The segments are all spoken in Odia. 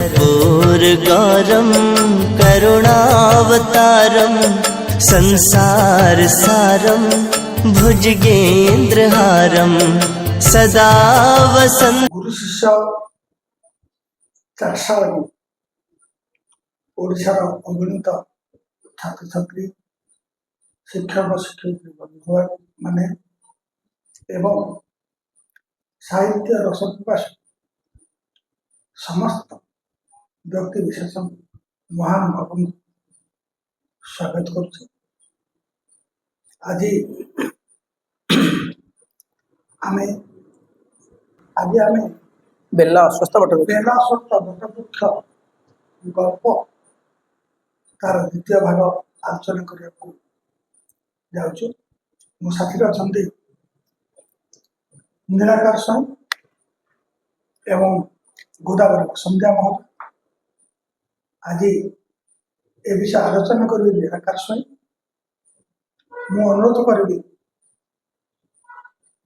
कर्पूर गौरम करुणावतारम संसार सारम भुजगेन्द्रहारम सदा वसंत। गुरु शिष्य चारशाळी ओडिशार अगणित छात्र छात्री शिक्षक शिक्षयित्री बंधु माने एवं साहित्य रसपिपासु समस्त व्यक्ति विशेष महान बाबू स्वागत करुचे। आज आमे बेला अस्वस्थ बटवृक्ष गल्प तार द्वितीय भाग आलोचना करने जाऊँ। मो साथी अच्छा निराकार स्वाई एवं गोदावरी संध्या महोदय। आज ए विषय आलोचना करी निराकार स्वाई। मु अनुरोध करी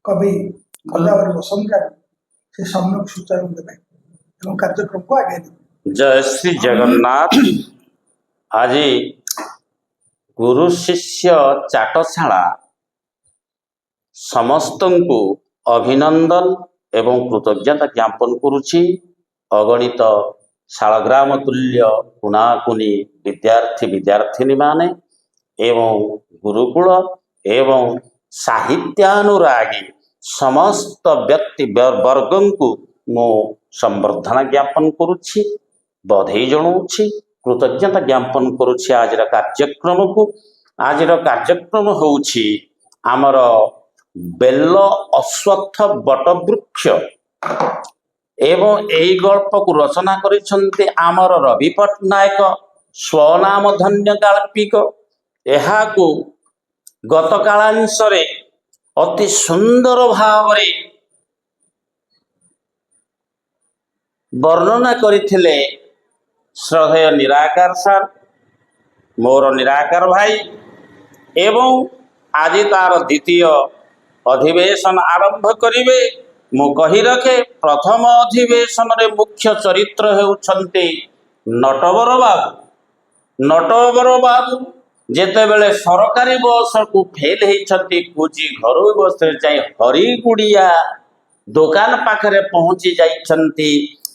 कवि गोदावरी संध्या से सम्यक सुचारू देवे एवं कार्यक्रम को आगे देवे। जय श्री जगन्नाथ। आज गुरु शिष्य चाटशाला समस्त को अभिनंदन एवं कृतज्ञता ज्ञापन करुछि। अगणित शालग्राम तुल्य कुणाकुनी विद्यार्थी विद्यार्थिनी माने एवं गुरुकुल एवं साहित्यानुरागी समस्त व्यक्ति वर्गन को मो संवर्धना ज्ञापन करुछि, बधाई जनाऊछि, कृतज्ञता ज्ञापन करुछि। आज कार्यक्रम को आज कार्यक्रम होउछि आमर बेल अश्वत्थ बटवृक्ष एवं यही गल्प को रचना करिसंते आमर रवि पट्टनायक स्वनाम धन्य गाल्पिक। यहा को गत कालांशरे अति सुंदर भावरे वर्णना करथिले श्रद्धेय निराकार सार, मोर निराकार भाई। एवं आज तार द्वितीय अधिवेशन आरंभ करिवे। मु कहि रखे प्रथम अधिवेशन रे मुख्य चरित्र हेउछन्ते नटवर बाबू। नटवर बाबू जेतेबेले सरकारी बस को फेल होती कुची घर बस जाए हरिगुड़िया दुकान पाखरे पहुंची जाइछन्ति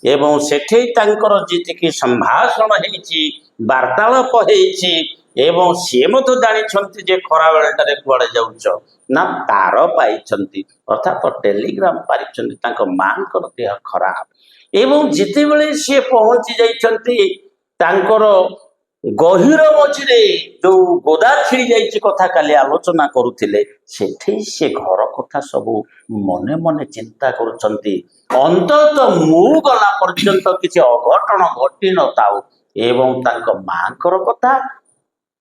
एवं सेठे तांकर जीतिकी संभाषण हेछि वार्तालाप हेछि एवं सी मत जानिछन्ति जे खरा बेलटारे कुआडे जाउछ ना तार पाइछन्ति अर्थात टेलीग्राम पारिछन्ति तांको मांकर देह खराब। एवं जेतेबेले सी पहुंची जाइछन्ति तांकर गहिर मझिरे जो गोदा छिड़ी जाइछि कथा काली आलोचना करुथिले सेठे से घर कथा सब मने मने चिंता करुछन्ति। अंतत मु गला पर्यंत किछि अघटन घटी न ताउ एवं तांको मांकर कथा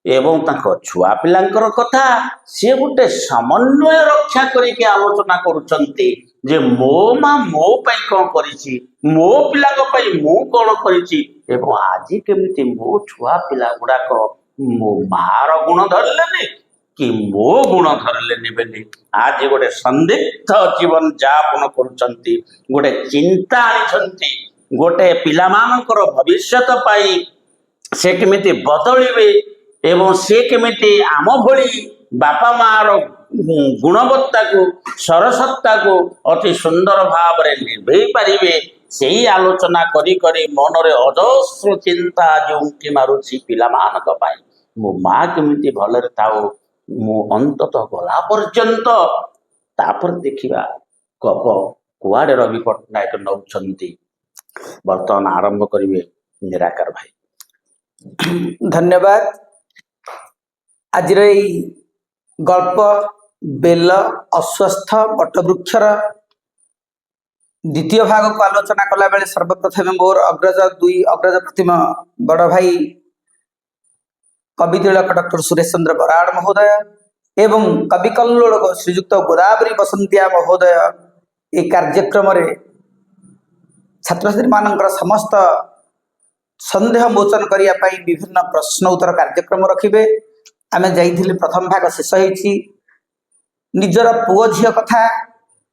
एवं तांको छुआ पिलांकर कथा से गोटे समन्वय रक्षा करिके आलोचना करुछन्ति जे मो मा मो पई कोन करिछि, मो पिलाक पई मु कोन करिछि एवं आज केमिति मो छुआ पिला गुड़ाक मो मार गुण धरलेनि कि मो गुण धरलेनि बेली आज गोटे संदिग्ध जीवन यापन करुछन्ति। गोटे चिंता आनिछन्ति गोटे पिलामानकर भविष्यत पाई से केमिति बदलिबे एवं से केमिति आम भली बापा मार गुणवत्ता को सरसत्ता को अति सुंदर भाव रे निर्भई पारिबे सेही आलोचना करी करी मनरे अजस्र चिंता जो उंकी मारुछि पिलामानक पाई मो माँ केमिति भलरे ताओ मो अंततः गला पर्यंत तापर देखिबा गप कुआडे रवि पट्टनायक नौछन्ति। वर्तमान आरंभ करिवे निराकार भाई। धन्यवाद। आज गल्प बेल अस्वस्थ बटवृक्षर द्वितीय भाग को आलोचना कला बेले सर्वप्रथम मोर अग्रज प्रतिम बड़ भाई कवि तिलक डॉक्टर सुरेश चंद्र बराड़ महोदय एवं कवि कल्लोल श्रीजुक्त गोदावरी बसंतिया महोदय ए कार्यक्रम छात्र छात्री मानकर समस्त संदेह मोचन करने विभिन्न प्रश्न उत्तर कार्यक्रम रखिबे। आमे जाइथिले प्रथम भाग शेष होइछि निजर पुओ झियो कथा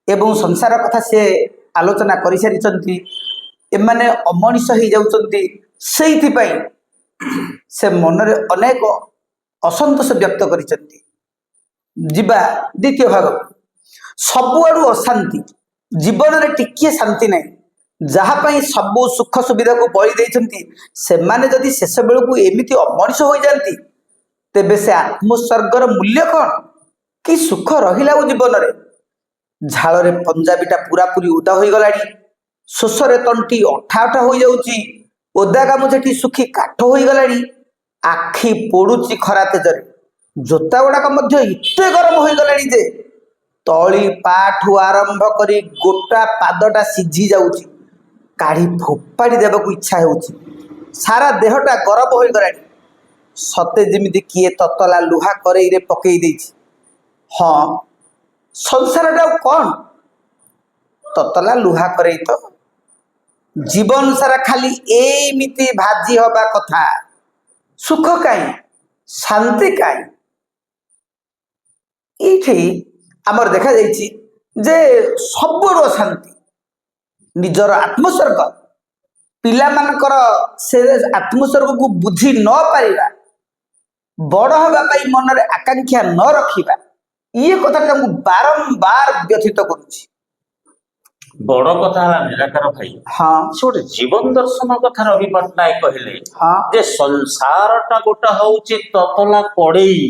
एवं संसार कथा से आलोचना करि सारिछन्ति। एमाने अमनिष हो जाउछन्ति सेइथिपाई से मनरे अनेक असंतोष व्यक्त करिसन्ति। जिबा द्वितीय भाग सबुआडू अशांति जीवन में टिकिए शांति नहीं जहाँपाई सबू सुख सुविधा को बलि देइछन्ति सेमाने जदि शेष बेलू एमती अमनिष हो जाती तेबे से आत्मोत्सर्गर मूल्य कौन कि सुख रहिला जीवन में झाल पंजाबीटा पूरा पूरी ओदा हो गलानी शोषरे तंटी अठा अठा हो जाउची ओदा गामुछाटी सुखी काठ हो गलानी आखि पोड़ुची खरा तेजरे जोता गुड़ाक मध्य एते गरम हो गलानी जे तली पाठू आरंभ करी गोटा पादटा सिझी जाउची काढ़ी फोपाड़ी देवाक इच्छा होउची सारा देहटा गरम हो गलानी सते जेमिति किए ततला लुहा करई रे पकई देइछि। हाँ संसारटा कौन ततला लुहा करई तो जीवन सारा खाली एमिति भाजी हवा कथा सुख काई शांति काई ये आमर देखा जाइछि जे सबुर शांति निजर आत्मस्वर्ग पिला मानकर से आत्मस्वर्ग को बुझी न पारिबा बड़ हवा पाई मन रे आकांक्षा न रखिबा ये कथा बारंबार व्यथित करुछि। बड़ कथा है निराकार भाई। हाँ से गोटे जीवन दर्शन कथा रवि पट्टनायक कहले हाँ जे संसारटा गोटे होउछि ततला कड़ेई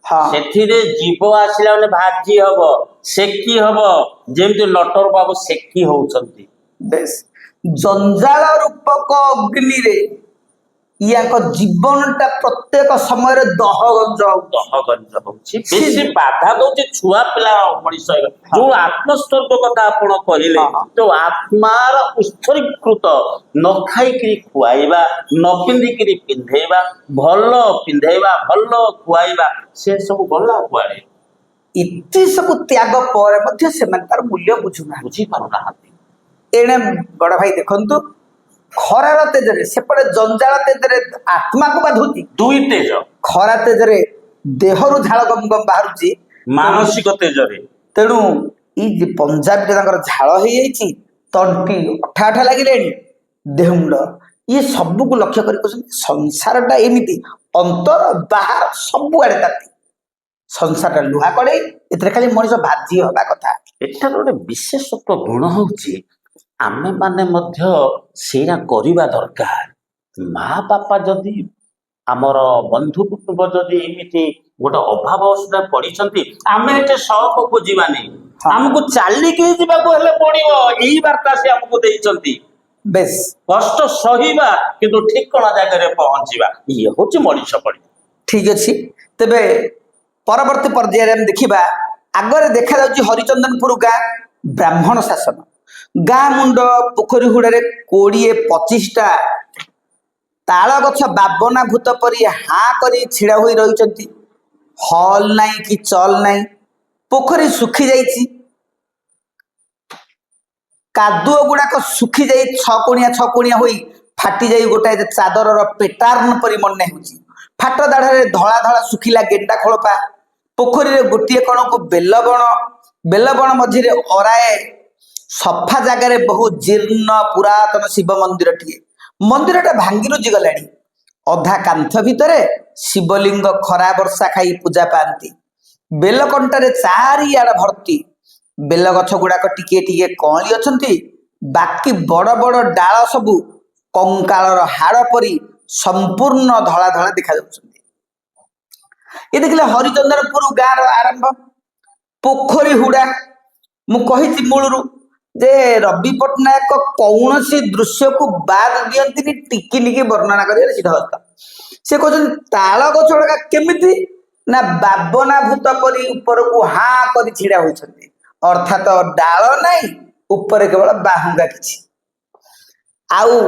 हाँ सेथिरे जीव आसिला माने भाजी हबो सेकी हबो जेमति नटर बाबू सेकी होउछन्ति बेस जंजाल रूपक अग्नि रे याक जीवनटा प्रत्येक समय दहगंज दहगंज होउछि बेसी बाधा दउछि छुआ पिला मଣିଷ जो आत्मस्वर्ग कथा आपण कहिले जो आत्मार उत्सर्गीकृत न खाइकरी खुआइबा न पिंधिकरी पिंधेबा भल पिंधेबा भल खुआइबा से सब गला कुआड़े इति सब त्याग पर मध्य से तार मूल्य बुझी पारु नाहांती। एणे बड़ भाई देखंतु खरार तेजरे सेपटे जंजाल तेजरे आत्मा को बाधुची दुई तेज खरा तेजरे देहरु झाल गम गम बाहरुची मानसिक तेजरे तेणु ये पंजाबी तांकर झाल हो जाइछि तंटी अठा अठा लागिलेनी देह मुंड ये सब को लक्ष्य कर संसारटा एमिति अंतर बाहर सब आड़े ताती संसारटा लुहा कड़े एतरे खाली मनीष भाजी हवा कथा। एटार गोटे विशेषत्व गुण होउछि आमे माने मध्य सेरा करिबा दरकार। माँ बापा जदि आमर बंधु कुटुंब जदि एमिति गोटे अभाव अवस्था पड़िछन्ति आमे एटे शौक खोजिबानी हमको चालिकी जीवाको हेले पड़िबो एही वार्ता से हमको देइछन्ति बेस कष्ट सहिबा किंतु ठिकणा जगह रे पहुंचीबा ये होछि मनीष पड़ी। ठीक अछि तेबे परवर्ती पर्याय हम देखिबा आगरे देखा जाउछि हरिचंदनपुर गाँ ब्राह्मण शासन गाँ मुंड पोखरी हुड़े 20-25टा ताल गछ बाबना भूत परी हाँ करी छिड़ा हुई रही हल नाई कि चल नाई पोखरी सुखी जाइछि कादुओ गुड़ाक सुखी जाई छकुणिया होई फाटी जाई गोटाए चादर पेटार्न परी मन होउछि फाट दाढ़े धला धला सुखिला गेंडा खोलपा पोखरी गोटे कण को बेलबण मझिरे अराए सफा जगार बहुत जीर्ण पुरातन शिव मंदिर टीए मंदिरटा भांगी रुजी गलानी अधा कांथ भितरे शिवलिंग खरा वर्षा खाई पूजा पाती बेलकंटारे चारिआड़ भर्ती बेल गछ गुड़ाक टिके टिके कअली अछंती बाकी बड़ बड़ डाल सबू कंकालर हाड़ परी संपूर्ण धला धला देखा जाउछंती। ये देखिले हरिचंदनपुर गाँव आरंभ पोखरी हुड़ा मु कहिछि मूलरू जे रवि पट्टनायक कौन सी दृश्य को बाद दियंती टिकी निकी वर्णना करिए सिद्धार्थ से कहते ताल गछड़ा केमिति ना बाबना भूत परी ऊपर को हाँ करी छिड़ा होइछन्ती अर्थात डाल नहीं ऊपर केवल बाहुंगा किछि आउ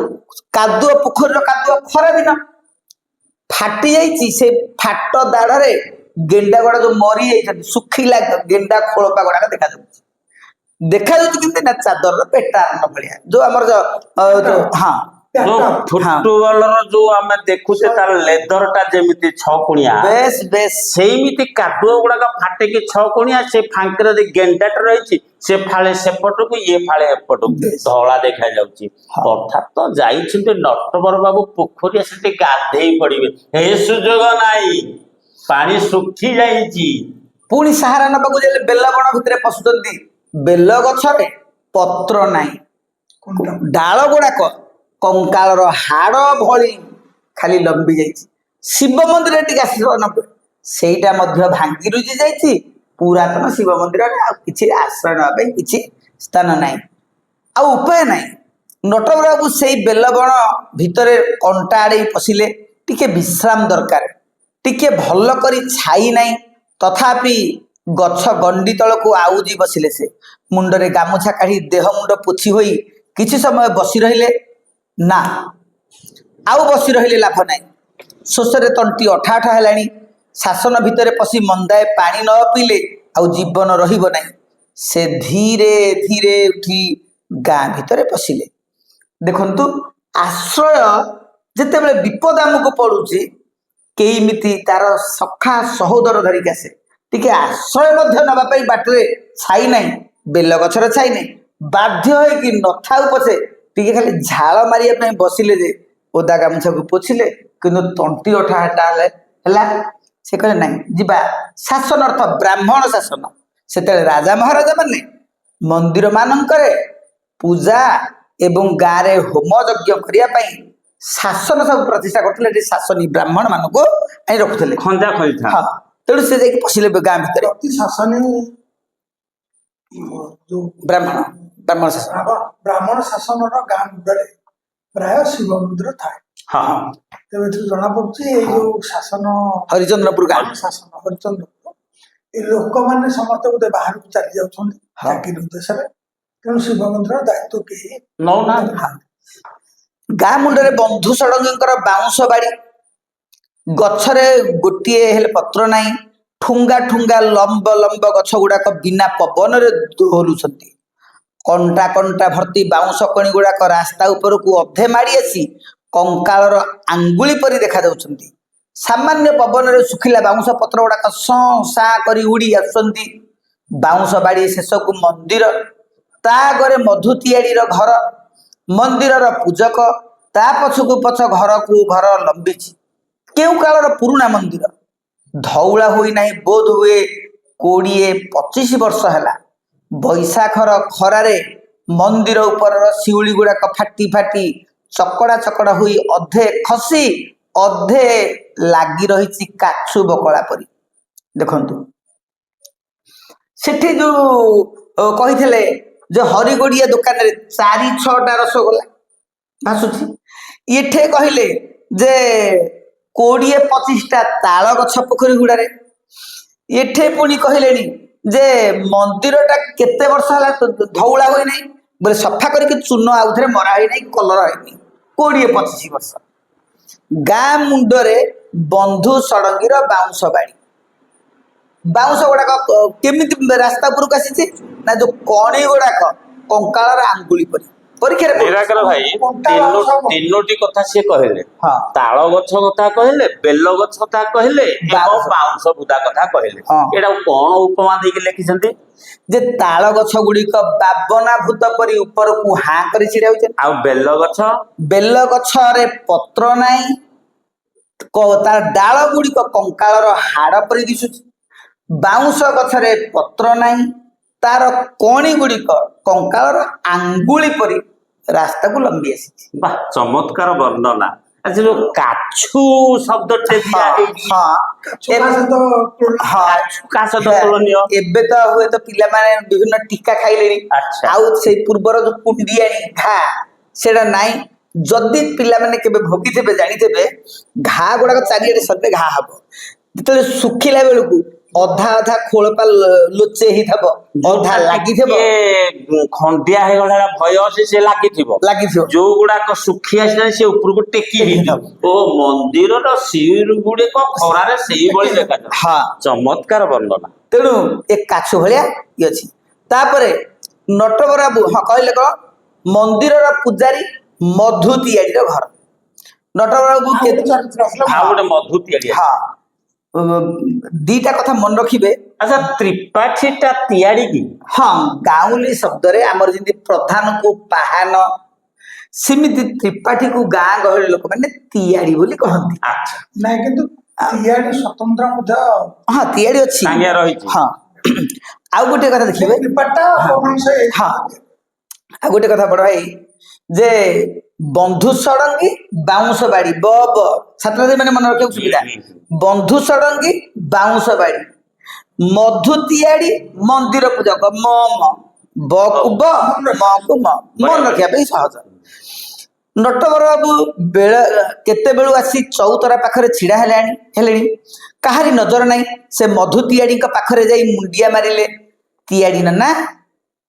कादुओ पोखरी कादुओ खरा दिन फाटी जाइछि से फाट दाढ़े गेंडा गुड़ा जो मरी जाइछन्ती सुखिला गेंडा खोलपा गुड़ाक देखा जाउछि किंतु ना चादर पेटार्न भलिया जो हमर जो हाँ ଯୋଉ ଫୁଟବଲର ଯୋଉ ଆମେ ଦେଖୁଛେ ତାର ଲେଦରଟା ଯେମିତି 6 କୁଣିଆ ବେଶ ବେଶ ସେଇମିତି କାଦୁଅ ଗୁଡାକ ଫାଟିକି 6 କୁଣିଆ ସେ ଫାଙ୍କିରେ ଯଦି ଗେଣ୍ଡାଟା ରହିଛି ସେ ଫାଳେ ସେପଟକୁ ଇଏ ଫାଳେ ଏପଟକୁ ଧଳା ଦେଖା ଯାଉଛି। ଅର୍ଥାତ୍ ତ ଯାଇଛନ୍ତି ନଟବର ବାବୁ ପୋଖରୀ ସେଠି ଗାଧେଇ ପଡିବେ, ଏ ସୁଯୋଗ ନାହିଁ, ପାଣି ଶୁଖି ଯାଇଛି। ପୁଣି ସାହାରା ନେବାକୁ ଯାଇଲେ ବେଲ ବଣ ଭିତରେ ପଶୁଛନ୍ତି, ବେଲ ଗଛରେ ପତ୍ର ନାହିଁ, ଡାଳ ଗୁଡାକ କଙ୍କାଳର ହାଡ ଭଳି ଖାଲି ଲମ୍ବି ଯାଇଛି। ଶିବ ମନ୍ଦିର ଟିକେ ଆସିବ ନବେ, ସେଇଟା ମଧ୍ୟ ଭାଙ୍ଗି ରୁଜି ଯାଇଛି। ପୁରାତନ ଶିବ ମନ୍ଦିରରେ ଆଉ କିଛି ଆଶ୍ରୟ ନେବା ପାଇଁ କିଛି ସ୍ଥାନ ନାହିଁ, ଆଉ ଉପାୟ ନାହିଁ। ନଟବର ବାବୁ ସେଇ ବେଲବଣ ଭିତରେ କଣ୍ଟା ଆଡ଼େଇ ପଶିଲେ। ଟିକେ ବିଶ୍ରାମ ଦରକାର, ଟିକେ ଭଲ କରି ଛାଇ ନାହିଁ, ତଥାପି ଗଛ ଗଣ୍ଡି ତଳକୁ ଆଉଜି ବସିଲେ। ସେ ମୁଣ୍ଡରେ ଗାମୁଛା କାଢି ଦେହ ମୁଣ୍ଡ ପୋଛି ହୋଇ କିଛି ସମୟ ବସି ରହିଲେ। ନା, ଆଉ ବସି ରହିଲେ ଲାଭ ନାହିଁ। ଶୋଷରେ ତଣ୍ଟି ଅଠା ଅଠା ହେଲାଣି। ଶାସନ ଭିତରେ ପଶି ମନ୍ଦାଏ ପାଣି ନ ପିଇଲେ ଆଉ ଜୀବନ ରହିବ ନାହିଁ। ସେ ଧୀରେ ଧୀରେ ଉଠି ଗାଁ ଭିତରେ ପଶିଲେ। ଦେଖନ୍ତୁ, ଆଶ୍ରୟ ଯେତେବେଳେ ବିପଦ ଆମକୁ ପଡୁଛି, କେମିତି ତାର ସଖା ସହୋଦର ଧରିକି ଆସେ। ଟିକେ ଆଶ୍ରୟ ମଧ୍ୟ ନେବା ପାଇଁ ବାଟରେ ଛାଇ ନାହିଁ, ବେଲ ଗଛର ଛାଇ ନାହିଁ। ବାଧ୍ୟ ହୋଇକି ନଥାଉ ପଛେ ଟିକେ ଖାଲି ଝାଳ ମାରିବା ପାଇଁ ବସିଲେ ଯେ ଓଦା ଗାମୁଛାକୁ ପୋଛିଲେ, କିନ୍ତୁ ତଣ୍ଟି ଅଠା ହେଟା ହେଲା। ସେ କହିଲେ ନାହିଁ, ଯିବା। ଶାସନ ଅର୍ଥ ବ୍ରାହ୍ମଣ ଶାସନ। ସେତେବେଳେ ରାଜା ମହାରାଜା ମାନେ ମନ୍ଦିର ମାନଙ୍କରେ ପୂଜା ଏବଂ ଗାଁରେ ହୋମ ଯଜ୍ଞ କରିବା ପାଇଁ ଶାସନ ସବୁ ପ୍ରତିଷ୍ଠା କରୁଥିଲେ। ଏଠି ଶାସନୀ ବ୍ରାହ୍ମଣ ମାନଙ୍କୁ ଆଣି ରଖୁଥିଲେ, ଖଞ୍ଜା ଖଞ୍ଜା। ହଁ, ତେଣୁ ସେ ଯାଇକି ପଶିଲେ ଗାଁ ଭିତରେ। ପ୍ରତି ଶାସନୀ ଯୋଉ ବ୍ରାହ୍ମଣ ଶାସନ, ବ୍ରାହ୍ମଣ ଶାସନର ଗାଁ ମୁଣ୍ଡରେ ପ୍ରାୟ ଶିବ ମନ୍ଦିର ଥାଏ। ହଁ, ତେବେ ଏଥିରୁ ଜଣା ପଡୁଛି ଏଇ ଯୋଉ ଶାସନ ହରିଚନ୍ଦ୍ରପୁର ଗାଁ, ଶାସନ ହରିଚନ୍ଦ୍ରପୁର, ଏ ଲୋକମାନେ ସମସ୍ତେ ବୋଧେ ବାହାରକୁ ଚାଲି ଯାଉଛନ୍ତି ଚାକିରି ଉଦ୍ଦେଶ୍ୟରେ। ତେଣୁ ଶିବ ମନ୍ଦିରର ଦାୟିତ୍ୱ କେହି ନଉନାହାନ୍ତି। ଗାଁ ମୁଣ୍ଡରେ ବନ୍ଧୁ ଷଡଙ୍ଗୀଙ୍କର ବାଉଁଶ ବାଡ଼ି, ଗଛରେ ଗୋଟିଏ ହେଲେ ପତ୍ର ନାହିଁ। ଠୁଙ୍ଗା ଠୁଙ୍ଗା ଲମ୍ବ ଲମ୍ବ ଗଛ ଗୁଡାକ ବିନା ପବନରେ ଦୋହଲୁଛନ୍ତି। କଣ୍ଟା କଣ୍ଟା ଭର୍ତ୍ତି ବାଉଁଶ କଣି ଗୁଡାକ ରାସ୍ତା ଉପରକୁ ଅଧେ ମାଡ଼ି ଆସି କଙ୍କାଳର ଆଙ୍ଗୁଳି ପରି ଦେଖାଯାଉଛନ୍ତି। ସାମାନ୍ୟ ପବନରେ ଶୁଖିଲା ବାଉଁଶ ପତ୍ର ଗୁଡାକ ସଁ ସାଁ କରି ଉଡ଼ି ଆସୁଛନ୍ତି। ବାଉଁଶ ବାଡ଼ି ଶେଷକୁ ମନ୍ଦିର, ତା ଆଗରେ ମଧୁ ତିଆଡ଼ିର ଘର, ମନ୍ଦିରର ପୂଜକ, ତା ପଛକୁ ପଛ ଘରକୁ ଘର ଲମ୍ବିଛି। କେଉଁ କାଳର ପୁରୁଣା ମନ୍ଦିର, ଧଉଳା ହୋଇନାହିଁ ବୋଧ ହୁଏ 20-25 ବର୍ଷ ହେଲା। ବୈଶାଖର ଖରାରେ ମନ୍ଦିର ଉପରର ଶିଉଳି ଗୁଡାକ ଫାଟି ଫାଟି ଚକଡା ଚକଡା ହୋଇ ଅଧେ ଖସି ଅଧେ ଲାଗି ରହିଛି କାଛୁ ବକଳା ପରି। ଦେଖନ୍ତୁ, ସେଠି ଯୋଉ କହିଥିଲେ ଯେ ହରିଗୋଡିଆ ଦୋକାନରେ 4-6ଟା ରସଗୋଲା ଭାସୁଛି, ଏଠେ କହିଲେ ଯେ 20-25ଟା ତାଳ ଗଛ ପୋଖରୀ ହୁଡାରେ। ଏଠେ ପୁଣି କହିଲେଣି ଯେ ମନ୍ଦିରଟା କେତେ ବର୍ଷ ହେଲା ଧଉଳା ହୋଇନାହିଁ, ବୋଲେ ସଫା କରିକି ଚୂନ ଆଉଥରେ ମରା ହେଇନାହିଁ, କଲର ହେଇନି। 20-25 ବର୍ଷ। ଗାଁ ମୁଣ୍ଡରେ ବନ୍ଧୁ ଷଡଙ୍ଗୀର ବାଉଁଶ ବାଡ଼ି। ବାଉଁଶ ଗୁଡାକ କେମିତି ରାସ୍ତା ଉପରକୁ ଆସିଛି ନା, ଯୋଉ କଣି ଗୁଡାକ କଙ୍କାଳର ଆଙ୍ଗୁଳି ପରି। ପରୀକ୍ଷାରେ ନିରାକାର ଭାଇ ତିନୋଟି କଥା ସିଏ କହିଲେ। ହଁ, ତାଳ ଗଛ କଥା କହିଲେ, ବେଲ ଗଛ କଥା କହିଲେ, ଏବଂ ବାଉଁଶ ବୁଦା କଥା କହିଲେ। ଏଇଟା କଣ ଉପମା ଦେଇକି ଲେଖିଛନ୍ତି ଯେ ତାଳ ଗଛ ଗୁଡିକ ବାବନା ଭୂତ ପରି ଉପରକୁ ହାଁ କରି ଛିଡା ହୋଇଛନ୍ତି। ଆଉ ବେଲ ଗଛରେ ପତ୍ର ନାହିଁ, ତାର ଡାଳ ଗୁଡିକ କଙ୍କାଳର ହାଡ ପରି ଦିଶୁଛି। ବାଉଁଶ ଗଛରେ ପତ୍ର ନାହିଁ, ତାର କଣି ଗୁଡିକ କଙ୍କାଳର ଆଙ୍ଗୁଳି ପରି ରାସ୍ତାକୁ ଲମ୍ବି ଆସିଛି। ବା, ଚମତ୍କାର ବର୍ଣ୍ଣନା। ଆଚ୍ଛା, ଯୋଉ କାଛୁ ଶବ୍ଦଟେ ଦିଆ ହେଇଛି, ଏବେ ତ ହୁଏତ ପିଲାମାନେ ବିଭିନ୍ନ ଟୀକା ଖାଇଲେଣି, ଆଉ ସେଇ ପୂର୍ବର ଯୋଉ କୁଣ୍ଡିଆଣି ଘା ସେଟା ନାହିଁ। ଯଦି ପିଲାମାନେ କେବେ ଭୋଗିଥିବେ ଜାଣିଥିବେ, ଘା ଗୁଡାକ ଚାରିଆଡେ ସତେ ଘା ହବ। ଯେତେବେଳେ ଶୁଖିଲା ବେଳକୁ ଅଧା ଅଧା ଖୋଳପା ଲୁଚେଇ ହେଇଥିବ, ଅଧା ଲାଗିଥିବ, ଖଣ୍ଡିଆ ହେଇଗଲା ଭୟ ଅଛି, ସେ ଲାଗିଥିବ। ଯୋଉ ଗୁଡାକ ଶୁଖି ଆସିଲାଣି ସେ ଉପରକୁ ଟେକି ହେଇଥିବ। ଓ ମନ୍ଦିରର ଶିଉଳି ଗୁଡିକ ଖରାରେ ସେଇଭଳି ଦେଖାଯାଏ। ଚମତ୍କାର ବର୍ଣ୍ଣନା। ତେଣୁ ଏ କାଛୁ ଭଳିଆ ଇଏ ଅଛି। ତାପରେ ନଟବର ବାବୁ କହିଲେ କଣ, ମନ୍ଦିରର ପୂଜାରୀ ମଧୁ ତିଆଡ଼ିର ଘର। ନଟବରବାବୁ ଆଉ ଗୋଟେ ଚରିତ୍ର ଆସିଲା ଆଉ ଗୋଟେ ମଧୁ ତିଆରି। ହଁ ଦିଟା କଥା ମନେ ରଖିବେ। ଆଚ୍ଛା ତ୍ରିପାଠୀଟା ତିଆଡ଼ି କି? ହଁ ଗାଉଁଲି ଶବ୍ଦରେ ଆମର ଯେମିତି ପ୍ରଧାନକୁ ପାହାନ, ସେମିତି ତ୍ରିପାଠୀକୁ ଗାଁ ଗହଳି ଲୋକମାନେ ତିଆଡ଼ି ବୋଲି କହନ୍ତି। ଆଚ୍ଛା ନାଇଁ, କିନ୍ତୁ ତିଆଡି ସ୍ୱତନ୍ତ୍ର ମଧ୍ୟ ହଁ ତିଆଡ଼ି ଅଛି। ସାଙ୍ଗିଆ ରହିଛି। ହଁ ଆଉ ଗୋଟେ କଥା ଦେଖିବେ। ତ୍ରିପାଠୀଟା ହଁ ଅପଭ୍ରଂଶ ହେଇଛି। ହଁ ଆଉ ଗୋଟେ କଥା ବଡ ଭାଇ, ଯେ ବନ୍ଧୁ ଷଡଙ୍ଗୀ ବାଉଁଶ ବାଡି ବ ବ ଛାତ୍ରଛାତ୍ରୀ ମାନେ ମନେ ରଖିବାକୁ ସୁବିଧା। ବନ୍ଧୁ ଷଡଙ୍ଗୀ ବାଉଁଶ ବାଡି, ମଧୁ ତିଆଡ଼ି ମନ୍ଦିର ପୂଜକ ମ ମ, ବ କୁ ବ ମ କୁ ମ, ମନେ ରଖିବା ପାଇଁ ସହଜ। ନଟବର ବାବୁ କେତେବେଳୁ ଆସି ଚଉତରା ପାଖରେ ଛିଡା ହେଲେଣି। କାହାରି ନଜର ନାହିଁ। ସେ ମଧୁ ତିଆଡ଼ିଙ୍କ ପାଖରେ ଯାଇ ମୁଣ୍ଡିଆ ମାରିଲେ। ତିଆଡ଼ି ନନା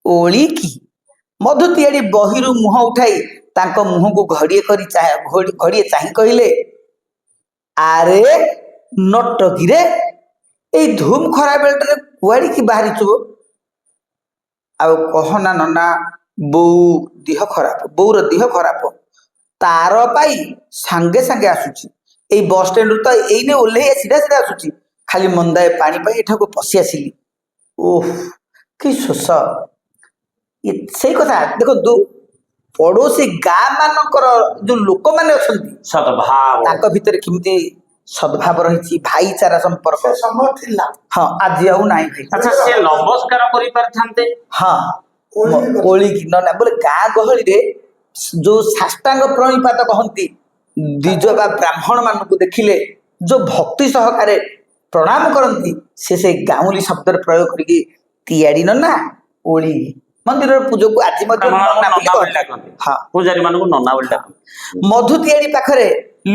ଓଳି କି? ମଧୁ ତିଆଡ଼ି ବହିରୁ ମୁହଁ ଉଠାଇ ତାଙ୍କ ମୁହଁକୁ ଘଡ଼ିଏ ଚାହିଁ କହିଲେ, ଆରେ ନଟକିରେ, ଏଇ ଧୁମ ଖରା ବେଳଟାରେ କୁଆଡ଼ିକି ବାହାରିଛୁ? ଆଉ କହନା ନନା, ବୋଉର ଦେହ ଖରାପ। ତାର ପାଇ ସାଙ୍ଗେ ସାଙ୍ଗେ ଆସୁଛି। ଏଇ ବସ୍ ଷ୍ଟାଣ୍ଡରୁ ତ ଏଇନେ ଓହ୍ଲେଇ ସିଧା ଆସୁଛି। ଖାଲି ମନ୍ଦାଏ ପାଣି ପାଇଁ ଏଠାକୁ ପଶି ଆସିଲି। ଓଃ କି ଶୋଷ। ସେଇ କଥା ଦେଖନ୍ତୁ, ପଡୋଶୀ ଗାଁ ମାନଙ୍କର ଯୋଉ ଲୋକମାନେ ଅଛନ୍ତି ସଦ୍ଭାବ। ତାଙ୍କ ଭିତରେ କେମିତି ସଦ୍ଭାବ ରହିଛି, ଭାଇଚାରା ସମ୍ପର୍କ। ସେ ସମୟ ଥିଲା। ହଁ ଆଜି ଆଉ ନାହିଁ ଭାଇ। ଆଚ୍ଛା ସେ ନମସ୍କାର କରିପାରିଥାନ୍ତେ। ହଁ ଓଳିକି ନନା ବୋଲେ ଗାଁ ଗହଳିରେ ଯୋଉ ସାଷ୍ଟାଙ୍ଗ ପ୍ରଣିପାତ କହନ୍ତି, ଦ୍ୱିଜ ବା ବ୍ରାହ୍ମଣ ମାନଙ୍କୁ ଦେଖିଲେ ଯୋଉ ଭକ୍ତି ସହକାରେ ପ୍ରଣାମ କରନ୍ତି, ସେ ଗାଉଁଲି ଶବ୍ଦରେ ପ୍ରୟୋଗ କରିକି ତିଆଡ଼ି ନନା ଓଳି। ମନ୍ଦିରର ପୂଜକୁ ଆଜି ମଧ୍ୟ ନନା ବୋଲି କହନ୍ତି। ହଁ ପୂଜାରୀ ମାନଙ୍କୁ ନନା ବୋଲି ଡାକନ୍ତି। ମଧୁ ତିଆଡ଼ି ପାଖରେ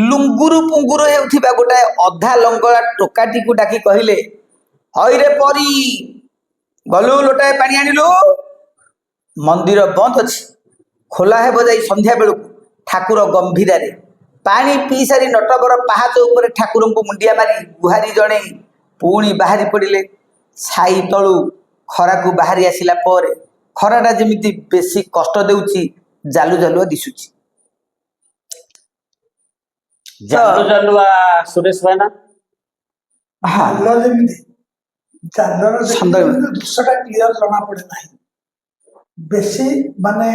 ଲୁଙ୍ଗୁରୁ ପୁଙ୍ଗୁରୁ ହେଉଥିବା ଗୋଟାଏ ଅଧା ଲଙ୍ଗଳା ଟୋକାଟିକୁ ଡାକି କହିଲେ, ହଇରେ ପରି, ଗଲୁ ଲୋଟାଏ ପାଣି ଆଣିଲୁ। ମନ୍ଦିର ବନ୍ଦ ଅଛି, ଖୋଲା ହେବ ଯାଇ ସନ୍ଧ୍ୟା ବେଳକୁ। ଠାକୁର ଗମ୍ଭୀରାରେ ପାଣି ପିଇ ସାରି ନଟବର ପାହାଚ ଉପରେ ଠାକୁରଙ୍କୁ ମୁଣ୍ଡିଆ ମାରି ଗୁହାରି ଜଣେଇ ପୁଣି ବାହାରି ପଡ଼ିଲେ। ଛାଇ ତଳୁ ଖରାକୁ ବାହାରି ଆସିଲା ପରେ ଖରାଟା ଯେମିତି ବେଶୀ କଷ୍ଟ ଦେଉଛି, ଜାଲୁ ଜାଲୁଆ ଦିଶୁଛି। ଜାଲୁଆ ସୁରେଶ ଭାଇନା। ଜାଲ ଯେମିତି, ଜାଲର ଦୃଶ୍ୟଟା କ୍ଲିୟର ଜଣା ପଡେ ନାହିଁ। ବେଶୀ ମାନେ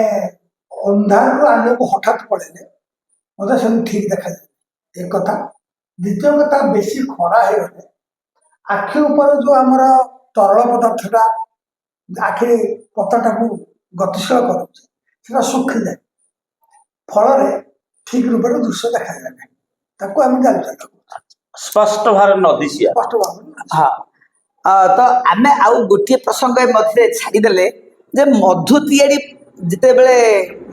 ଅନ୍ଧାରରୁ ଆଲୋକ ହଠାତ୍ ପଳେଇଲେ ମତେ ସେମିତି ଠିକ ଦେଖାଯାଏ, ଏ କଥା। ଦ୍ୱିତୀୟ କଥା, ବେଶୀ ଖରା ହେଇଗଲେ ଆଖି ଉପରେ ଯୋଉ ଆମର ତରଳ ପଦାର୍ଥଟା ଆଖି ପତାଟାକୁ ଗତିଶୀଳ କରୁଛି, ସେଟା ଶୁଖିଯାଏ। ଫଳରେ ଠିକ ରୂପରେ ଦୃଶ୍ୟ ଦେଖାଯାଏ ନାହିଁ। ତାକୁ ଆମେ ଜାଲୁ ସ୍ପଷ୍ଟ ଭାବରେ ନଦିଶିଆ। ସ୍ପଷ୍ଟ ଭାବରେ। ହଁ ତ ଆମେ ଆଉ ଗୋଟିଏ ପ୍ରସଙ୍ଗ ମଝିରେ ଛାଡ଼ିଦେଲେ, ଯେ ମଧୁ ତିଆଡ଼ି ଯେତେବେଳେ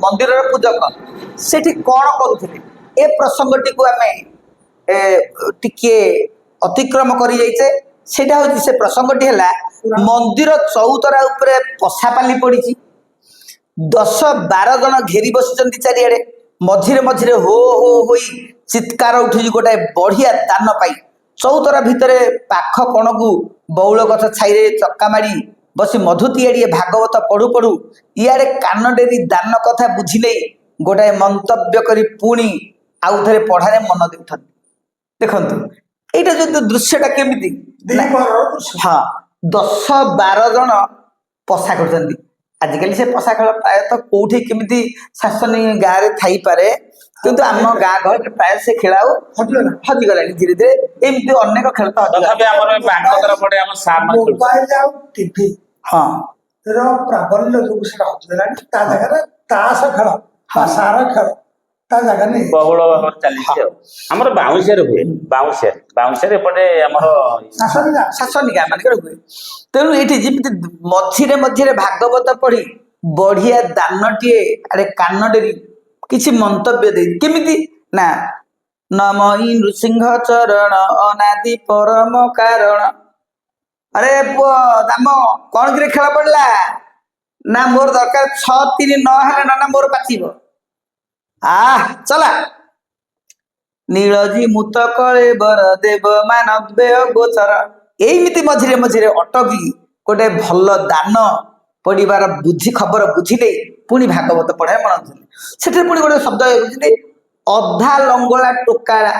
ମନ୍ଦିରର ପୂଜକ ସେଠି କ'ଣ କରୁଥିଲେ, ଏ ପ୍ରସଙ୍ଗଟିକୁ ଆମେ ଟିକିଏ ଅତିକ୍ରମ କରି ଯାଇଛେ। ସେଇଟା ହଉଛି, ସେ ପ୍ରସଙ୍ଗଟି ହେଲା, ମନ୍ଦିର ଚଉତରା ଉପରେ ପଶାପାଲି ପଡ଼ିଛି। 10-12 ଜଣ ଘେରି ବସିଛନ୍ତି ଚାରିଆଡ଼େ। ମଝିରେ ମଝିରେ ହୋ ହୋ ହୋଇ ଚିତ୍କାର ଉଠୁଛି ଗୋଟାଏ ବଢିଆ ଦାନ ପାଇଁ। ଚଉତରା ଭିତରେ ପାଖ କଣକୁ ବଉଳ ଗଛ ଛାଇରେ ଚକା ମାଡ଼ି ବସି ମଧୁ ତିଆଡ଼ିଏ ଭାଗବତ ପଢୁ ପଢୁ ଇଆଡ଼େ କାନ ଡେରି ଦାନ କଥା ବୁଝି ନେଇ ଗୋଟାଏ ମନ୍ତବ୍ୟ କରି ପୁଣି ଆଉ ଥରେ ପଢ଼ାରେ ମନ ଦେଉଥାନ୍ତି। ଦେଖନ୍ତୁ ଏଇଟା ଯଦି ଦୃଶ୍ୟଟା କେମିତି, ହଁ 10-12 ଜଣ ପଶା କରୁଛନ୍ତି। ଆଜିକାଲି ସେ ପଶା ଖେଳ ପ୍ରାୟତଃ କୋଉଠି କେମିତି ଶାସନୀ ଗାଁରେ ଥାଇପାରେ, କିନ୍ତୁ ଆମ ଗାଁ ଗହଳିରେ ପ୍ରାୟ ସେ ଖେଳ ଆଉ ହଜିଗଲାଣି ଧୀରେ ଧୀରେ। ଏମିତି ଅନେକ ଖେଳ ତ ତଥାପି ଆମର ବାଙ୍କତର ପଟେ ଆମ ସାର୍ ମାନେ ଖେଳୁଛନ୍ତି। ମୋବାଇଲ ଆଉ ଟିଭି ହଁ ର ପ୍ରାବଲ୍ୟ ଯୋଗୁଁ ସେଟା ହଜିଗଲାଣି। ତା ଜାଗାରେ ତାସ ଖେଳ ବା ସାର ଖେଳ ତା ଜାଗା ନେଇ ବହୁଳ ଭାବରେ ଚାଲିଛି। ଆଉ ଆମର ବାଉଁଶିଆରେ ହୁଏ। ବାଉଁଶିଆରେ ଏପଟେ ଆମର ଶାସନୀ ଗାଁ ମାନଙ୍କରେ ହୁଏ। ତେଣୁ ଏଇଠି ଯେମିତି ମଝିରେ ମଝିରେ ଭାଗବତ ପଢି ବଢିଆ ଦାନଟିଏ ଆଡେ କାନ ଡେରି କିଛି ମନ୍ତବ୍ୟ ଦେଇ, କେମିତି ନା, ନମଇ ନୃସିଂହ ଚରଣ ଅନାଦି ପରମ କାରଣ। ଆରେ ପୁଅ ଦାମ, କଣ କିରେ ଖେଳ ପଡିଲା? ନା ମୋର ଦରକାର 6-3 ନହେଲେ ନା ମୋର ପାଚିବ। ଚଲା। ନୀଳଜୀ ମୁତ କଳେ ବର ଦେବ ମାନବେ ଗୋଚର। ଏଇମିତି ମଝିରେ ମଝିରେ ଅଟକି ଗୋଟେ ଭଲ ଦାନ ପଢିବାର ବୁଝି ଖବର ବୁଝିଲେ ପୁଣି ଭାଗବତ ପଢାଏ ମନ ଦେଲେ। ସେଠାରେ ପୁଣି ଗୋଟେ ଶବ୍ଦ ବୁଝିଲେ, ଅଧା ଲଙ୍ଗଳା ଟୋକାଳା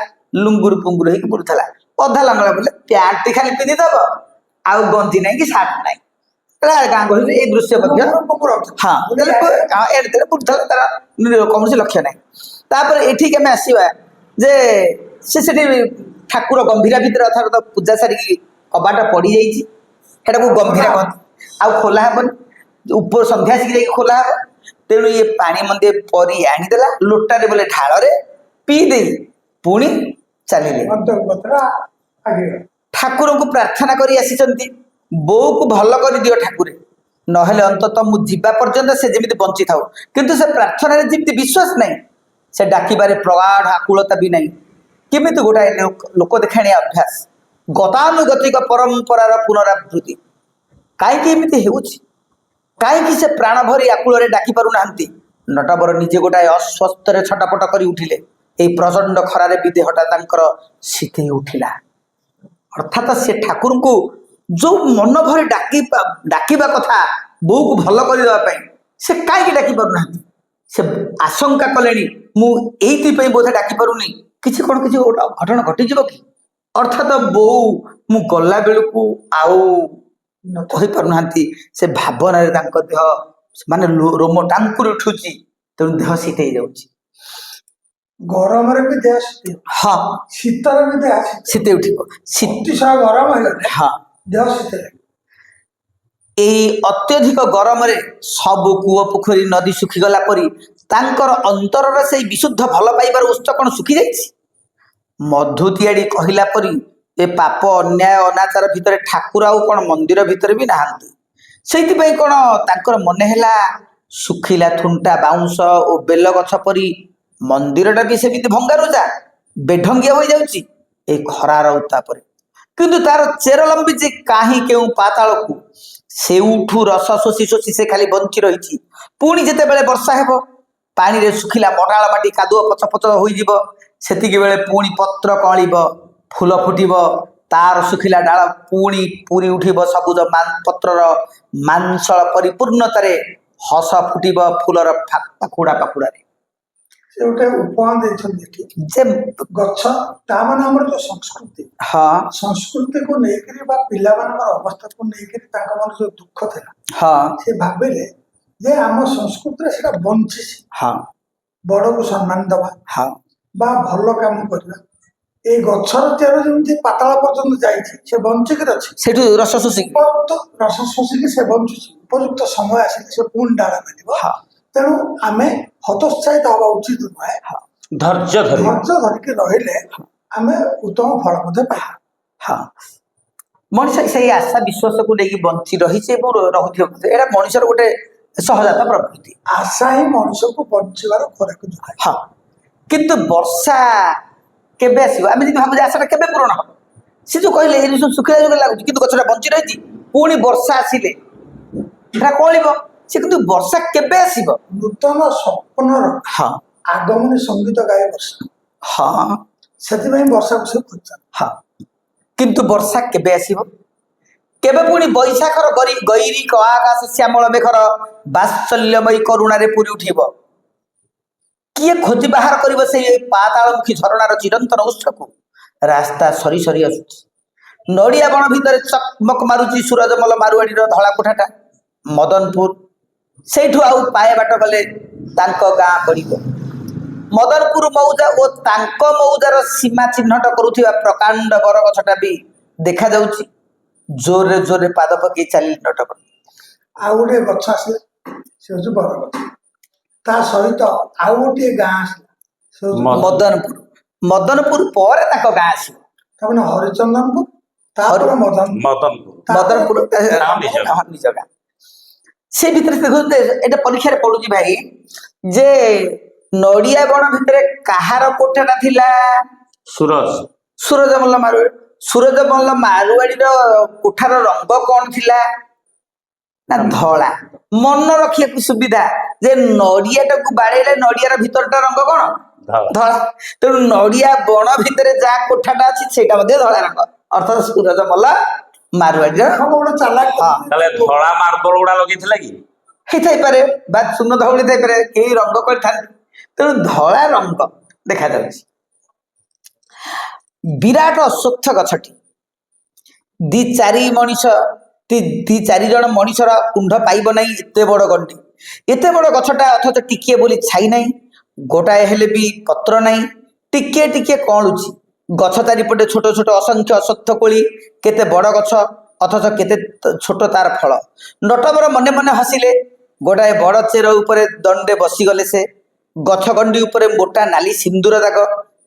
ଲୁଙ୍ଗୁରୁ ପୁଙ୍ଗୁରୁ ହେଇକି ବୁଲୁଥିଲା। ଅଧା ଲଙ୍ଗଳା ବୋଲେ ପ୍ୟାଣ୍ଟ ଖାଲି ପିନ୍ଧିଦବ ଆଉ ଗଞ୍ଜି ନାହିଁ କି ସାର୍ଟ ନାହିଁ। ଗାଁ ଗହଳିରେ ଏଇ ଦୃଶ୍ୟ ମଧ୍ୟ ହଁ ଏଡେ ବୁଲୁଥିଲା, ତାର କୌଣସି ଲକ୍ଷ୍ୟ ନାହିଁ। ତାପରେ ଏଠିକି ଆମେ ଆସିବା ଯେ ସେଠି ଠାକୁର ଗମ୍ଭୀରା ଭିତରେ ଅର୍ଥାତ ପୂଜା ସାରିକି କବାଟ ପଡିଯାଇଛି, ସେଟାକୁ ଗମ୍ଭୀରା କହନ୍ତି। ଆଉ ଖୋଲା ହବନି, ଉପର ସନ୍ଧ୍ୟା ଆସିକି ଯାଇକି ଖୋଲା ହବ। ତେଣୁ ଇଏ ପାଣି ମନ୍ଦେ ପରି ଆଣିଦେଲା, ଲୋଟାରେ ବୋଲେ ଢାଳରେ ପିଇ ଦେଇ ପୁଣି ଚାଲିଲେ। ଠାକୁରଙ୍କୁ ପ୍ରାର୍ଥନା କରି ଆସିଛନ୍ତି, ବୋଉକୁ ଭଲ କରିଦିଅ ଠାକୁରେ, ନହେଲେ ଅନ୍ତତଃ ମୁଁ ଯିବା ପର୍ଯ୍ୟନ୍ତ ସେ ଯେମିତି ବଞ୍ଚିଥାଉ। କିନ୍ତୁ ସେ ପ୍ରାର୍ଥନାରେ ଯେମିତି ବିଶ୍ୱାସ ନାହିଁ, ସେ ଡାକିବାରେ ପ୍ରଗାଢ ଆକୁଳତା ବି ନାହିଁ। କେମିତି ଗୋଟାଏ ଲୋକ ଦେଖାଣିଆ ଅଭ୍ୟାସ, ଗତାନୁଗତିକ ପରମ୍ପରାର ପୁନରାବୃତ୍ତି। କାହିଁକି ଏମିତି ହେଉଛି? କାହିଁକି ସେ ପ୍ରାଣ ଭରି ଆକୁଳରେ ଡାକି ପାରୁନାହାନ୍ତି? ନଟବର ନିଜେ ଗୋଟାଏ ଅସ୍ୱସ୍ଥରେ ଛଟପଟ କରି ଉଠିଲେ। ଏଇ ପ୍ରଚଣ୍ଡ ଖରାରେ ବି ଦେହଟା ତାଙ୍କର ଶୀତେଇ ଉଠିଲା। ଅର୍ଥାତ ସେ ଠାକୁରଙ୍କୁ ଯୋଉ ମନ ଭରି ଡାକିବା କଥା ବୋଉକୁ ଭଲ କରିଦେବା ପାଇଁ, ସେ କାହିଁକି ଡାକି ପାରୁନାହାନ୍ତି? ସେ ଆଶଙ୍କା କଲେଣି, ମୁଁ ଏଇଥିପାଇଁ ବୋଧେ ଡାକି ପାରୁନି, କିଛି ଗୋଟେ ଘଟଣା ଘଟିଯିବ କି? ଅର୍ଥାତ ବୋଉ ମୁଁ ଗଲା ବେଳକୁ ଆଉ କହିପାରୁନାହାନ୍ତି। ସେ ଭାବନାରେ ତାଙ୍କ ଦେହ ମାନେ ରୋମ ଟାଙ୍କୁରି ଉଠୁଛି, ତେଣୁ ଦେହ ଶୀତେଇ ଯାଉଛି। ଗରମରେ ବି ଦେହ ଶୀତେଇ, ହଁ ଶୀତରେ ବି ଦେହ ଶୀତେଇ ଉଠିବ। ଅତିଶୟ ଗରମ ହେଇଗଲେ ହଁ ଦେହ ଶୀତେଇ। ଏଇ ଅତ୍ୟଧିକ ଗରମରେ ସବୁ କୂଅ ପୋଖରୀ ନଦୀ ଶୁଖିଗଲା ପରି ତାଙ୍କର ଅନ୍ତରର ସେଇ ବିଶୁଦ୍ଧ ଭଲ ପାଇବାର ଉତ୍ସ କଣ ଶୁଖି ଯାଇଛି? ମଧୁ ତିଆଡ଼ି କହିଲା ପରି ଏ ପାପ ଅନ୍ୟାୟ ଅନାଚାର ଭିତରେ ଠାକୁର ଆଉ କଣ ମନ୍ଦିର ଭିତରେ ବି ନାହାନ୍ତି। ସେଇଥିପାଇଁ କଣ ତାଙ୍କର ମନେ ହେଲା ଶୁଖିଲା ଥୁଣ୍ଟା ବାଉଁଶ ଓ ବେଲ ଗଛ ପରି ମନ୍ଦିରଟା ବି ସେମିତି ଭଙ୍ଗାରୁଜା ବେଢଙ୍ଗିଆ ହୋଇଯାଉଛି ଏଇ ଖରାର ଉତ୍ତାପରେ। କିନ୍ତୁ ତାର ଚେର ଲମ୍ବିଛି କାହିଁ କେଉଁ ପାତାଳକୁ, ସେଉଠୁ ରସ ଶୋଷି ଶୋଷି ସେ ଖାଲି ବଞ୍ଚି ରହିଛି। ପୁଣି ଯେତେବେଳେ ବର୍ଷା ହେବ, ପାଣିରେ ଶୁଖିଲା ମଟାଳ ମାଟି କାଦୁଅ ପଚ ପଚ ହୋଇଯିବ, ସେତିକି ବେଳେ ପୁଣି ପତ୍ର କଅଁଳିବ, ଫୁଲ ଫୁଟିବ, ତାର ଶୁଖିଲା ଡାଳ ପୁଣି ପୁରି ଉଠିବ ସବୁଜ ପତ୍ରର ମାଂସଳ ପରିପୂର୍ଣ୍ଣତାରେ, ହସ ଫୁଟିବ ଫୁଲର ପାଖୁଡ଼ା ପାଖୁଡ଼ାରେ। ସେ ଗୋଟେ ଉପମା ଦେଇଛନ୍ତି ଏଠି ଯେ ଗଛ ତା ମାନେ ଆମର ଯୋଉ ସଂସ୍କୃତି, ହଁ ସଂସ୍କୃତିକୁ ନେଇକରି ବା ପିଲାମାନଙ୍କର ଅବସ୍ଥାକୁ ନେଇକରି ତାଙ୍କ ମନରେ ଯୋଉ ଦୁଃଖ ଥିଲା, ହଁ ସେ ଭାବିଲେ ଯେ ଆମ ସଂସ୍କୃତିରେ ସେଟା ବଞ୍ଚିଛି। ହଁ ବଡକୁ ସମ୍ମାନ ଦବା, ହଁ ବା ଭଲ କାମ କରିବା। ଏଇ ଗଛର ଚେର ଯେମିତି ପାତାଳ ପର୍ଯ୍ୟନ୍ତ ଯାଇଛି, ସେ ବଞ୍ଚିକିରି ଅଛି। ସେଠୁ ରସ ଶୋଷିକି ରସ ଶୋଷିକି ସେ ବଞ୍ଚୁଛି। ଉପଯୁକ୍ତ ସମୟ ଆସିଲେ ସେ ପୁଣି ଡାଳ ମିଳିବ। ହଁ ତେଣୁ ଆମେ ହତୋତ୍ସାହିତ ହବା ଉଚିତ ନୁହେଁ। ଧୈର୍ଯ୍ୟ ଧରିକି ରହିଲେ ଆମେ ଉତ୍ତମ ଫଳ ମଧ୍ୟ ପାଇବା। ହଁ ମଣିଷ ସେଇ ଆଶା ବିଶ୍ୱାସକୁ ନେଇକି ବଞ୍ଚି ରହିଛି ଏବଂ ରହୁଥିବ। ଏଇଟା ମଣିଷର ଗୋଟେ ସହଜାତ ପ୍ରକୃତି। ଆଶା ହିଁ ମଣିଷକୁ ବଞ୍ଚିବାର ଖୋରାକ ଯୋଗାଏ। ହଁ କିନ୍ତୁ ବର୍ଷା କେବେ ଆସିବ? ଆମେ ଯଦି ଭାବୁଛେ ଆଶାଟା କେବେ ପୂରଣ ହବ? ସେ ଯୋଉ କହିଲେ ଏ ସବୁ ଶୁଖିଲା ଯୋଗ ଲାଗୁଛି କିନ୍ତୁ ଗଛଟା ବଞ୍ଚି ରହିଛି, ପୁଣି ବର୍ଷା ଆସିଲେ ସେଟା କଅଁଳିବ। ସେ କିନ୍ତୁ ବର୍ଷା କେବେ ଆସିବ? ନୂତନ ସ୍ୱପ୍ନର ହଁ ଆଗମନୀ ସଙ୍ଗୀତ ଗାଏ ବର୍ଷା। ହଁ ସେଥିପାଇଁ ବର୍ଷାକୁ ସେ ଖୋଜୁଛନ୍ତି। ହଁ କିନ୍ତୁ ବର୍ଷା କେବେ ଆସିବ? କେବେ ପୁଣି ବୈଶାଖର ଗୈରୀ ଆକାଶ ଶ୍ୟାମଳ ମେଘର ବାତ୍ସଲ୍ୟମୟୀ କରୁଣାରେ ପୁରୀ ଉଠିବ? କିଏ ଖୋଜି ବାହାର କରିବ ସେଇ ପାତାଳମୁଖୀ ଝରଣାର ଚିରନ୍ତନ ଉତ୍ସକୁ? ରାସ୍ତା ସରି ସରି ଆସୁଛି, ନଡ଼ିଆ ବଣ ଭିତରେ ଚକମକ ମାରୁଛି ସୁରଜମଲ ମାରୁଆଡ଼ିର ଧଳା କୋଠାଟା। ମଦନପୁର, ସେଇଠୁ ଆଉ ପାଏ ବାଟ ଗଲେ ତାଙ୍କ ଗାଁ ପଡ଼ିବ। ମଦନପୁର ମୌଜା ଓ ତାଙ୍କ ମୌଜାର ସୀମା ଚିହ୍ନଟ କରୁଥିବା ପ୍ରକାଣ୍ଡ ବରଗଛଟା ବି ଦେଖାଯାଉଛି। ଜୋରରେ ଜୋରରେ ପାଦ ପକେଇ ଚାଲିଲେ ନଟବର। ଆଉ ଗୋଟିଏ ଗଛ ଆସିଲା, ସେ ହଉଛି ବରଗଛ। ତା ସହିତ ଆଉ ଗୋଟିଏ ଗାଁ ଆସିଲା, ସେ ହଉଛି ମଦନପୁର। ମଦନପୁର ପରେ ତାଙ୍କ ଗାଁ ଆସିବ, ତାମାନେ ହରିଚନ୍ଦନପୁର, ତାପରେ ମଦନପୁର ନିଜ ଗାଁ। ସେ ଭିତରେ ଦେଖୁଛନ୍ତି ଏଇଟା ପରୀକ୍ଷାରେ ପଡୁଛି ଭାଇ, ଯେ ନଡ଼ିଆ ବଣ ଭିତରେ କାହାର କୋଠାଟା ଥିଲା? ସୁରଜମଲ ମାରୁଆଡ଼ି। ସୁରଜମଲ ମାରୁଆଡ଼ିର କୋଠାର ରଙ୍ଗ କଣ ଥିଲା? ନା ଧଳା। ମନ ରଖିବାକୁ ସୁବିଧା ଯେ ନଡ଼ିଆଟାକୁ ବାଡ଼େଇଲେ ନଡ଼ିଆର ଭିତରଟା ରଙ୍ଗ କଣ? ଧଳା। ତେଣୁ ନଡ଼ିଆ ବଣ ଭିତରେ ଯାହା କୋଠାଟା ଅଛି ସେଇଟା ମଧ୍ୟ ଧଳା ରଙ୍ଗ, ଅର୍ଥାତ୍ ସୁରଜମଲ ମାରୁଆଡିର ଲେଖକ ଗୋଟେ ଚାଲାକ ହଁ। ତାହେଲେ ଧଳା ମାର୍ବଲ ଗୁଡା ଲଗେଇଥିଲା କି? ହେଇଥାଇପାରେ ବା ଶୂନ ଧଉଳି ଥାଇପାରେ, କେହି ରଙ୍ଗ କରିଥାନ୍ତି, ତେଣୁ ଧଳା ରଙ୍ଗ ଦେଖାଯାଉଛି। ବିରାଟ ଅଶ୍ୱତ୍ଥ ଗଛଟି, ଦି ଚାରି ଜଣ ମଣିଷର କୁଣ୍ଢ ପାଇବ ନାହିଁ ଏତେ ବଡ ଗଣ୍ଡି, ଏତେ ବଡ ଗଛଟା, ଅଥଚ ଟିକିଏ ବୋଲି ଛାଇ ନାହିଁ, ଗୋଟାଏ ହେଲେ ବି ପତ୍ର ନାହିଁ, ଟିକିଏ ଟିକିଏ କଅଁଳୁଛି। ଗଛ ଚାରିପଟେ ଛୋଟ ଛୋଟ ଅସଂଖ୍ୟ ଅଶ୍ୱତ୍ଥ କୋଳି, କେତେ ବଡ ଗଛ ଅଥଚ କେତେ ଛୋଟ ତାର ଫଳ। ନଟବର ମନେ ମନେ ହସିଲେ। ଗୋଟାଏ ବଡ ଚେର ଉପରେ ଦଣ୍ଡେ ବସିଗଲେ ସେ। ଗଛ ଗଣ୍ଡି ଉପରେ ମୋଟା ନାଲି ସିନ୍ଦୁର ଦାଗ,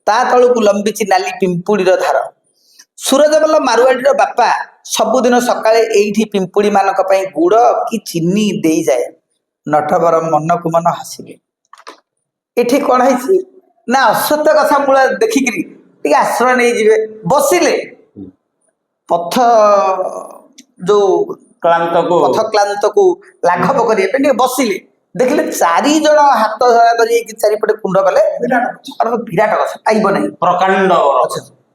ତା ତଳକୁ ଲମ୍ବିଛି ନାଲି ପିମ୍ପୁଡିର ଧାର। ସୁରଜବଲ୍ଲଭ ମାରୁଆଡିର ବାପା ସବୁଦିନ ସକାଳେ ଏଇଠି ପିମ୍ପୁଡି ମାନଙ୍କ ପାଇଁ ଗୁଡ କି ଚିନି ଦେଇଯାଏ। ନଟବର ମନକୁ ମନ ହସିଲେ। ଏଠି କଣ ହେଇଛି ନା ଅଶ୍ୱତ୍ଥ ଗଛ ମୂଳ ଦେଖିକିରି ଟିକେ ଆଶ୍ରୟ ନେଇଯିବେ, ବସିଲେ। ପଥ ଯୋଉ କ୍ଳାନ୍ତକୁ ପଥକ୍ଲାନ୍ତକୁ ଲାଘବ କରିବା ପାଇଁ ଟିକେ ବସିଲେ। ଦେଖିଲେ 4 ଜଣ ହାତ ଧରା ଧରି ହେଇକି ଚାରିପଟେ କୁଣ୍ଡ କଲେ। ବିରାଟ ଗଛ ପାଇବ ନାହିଁ, ପ୍ରକାଣ୍ଡ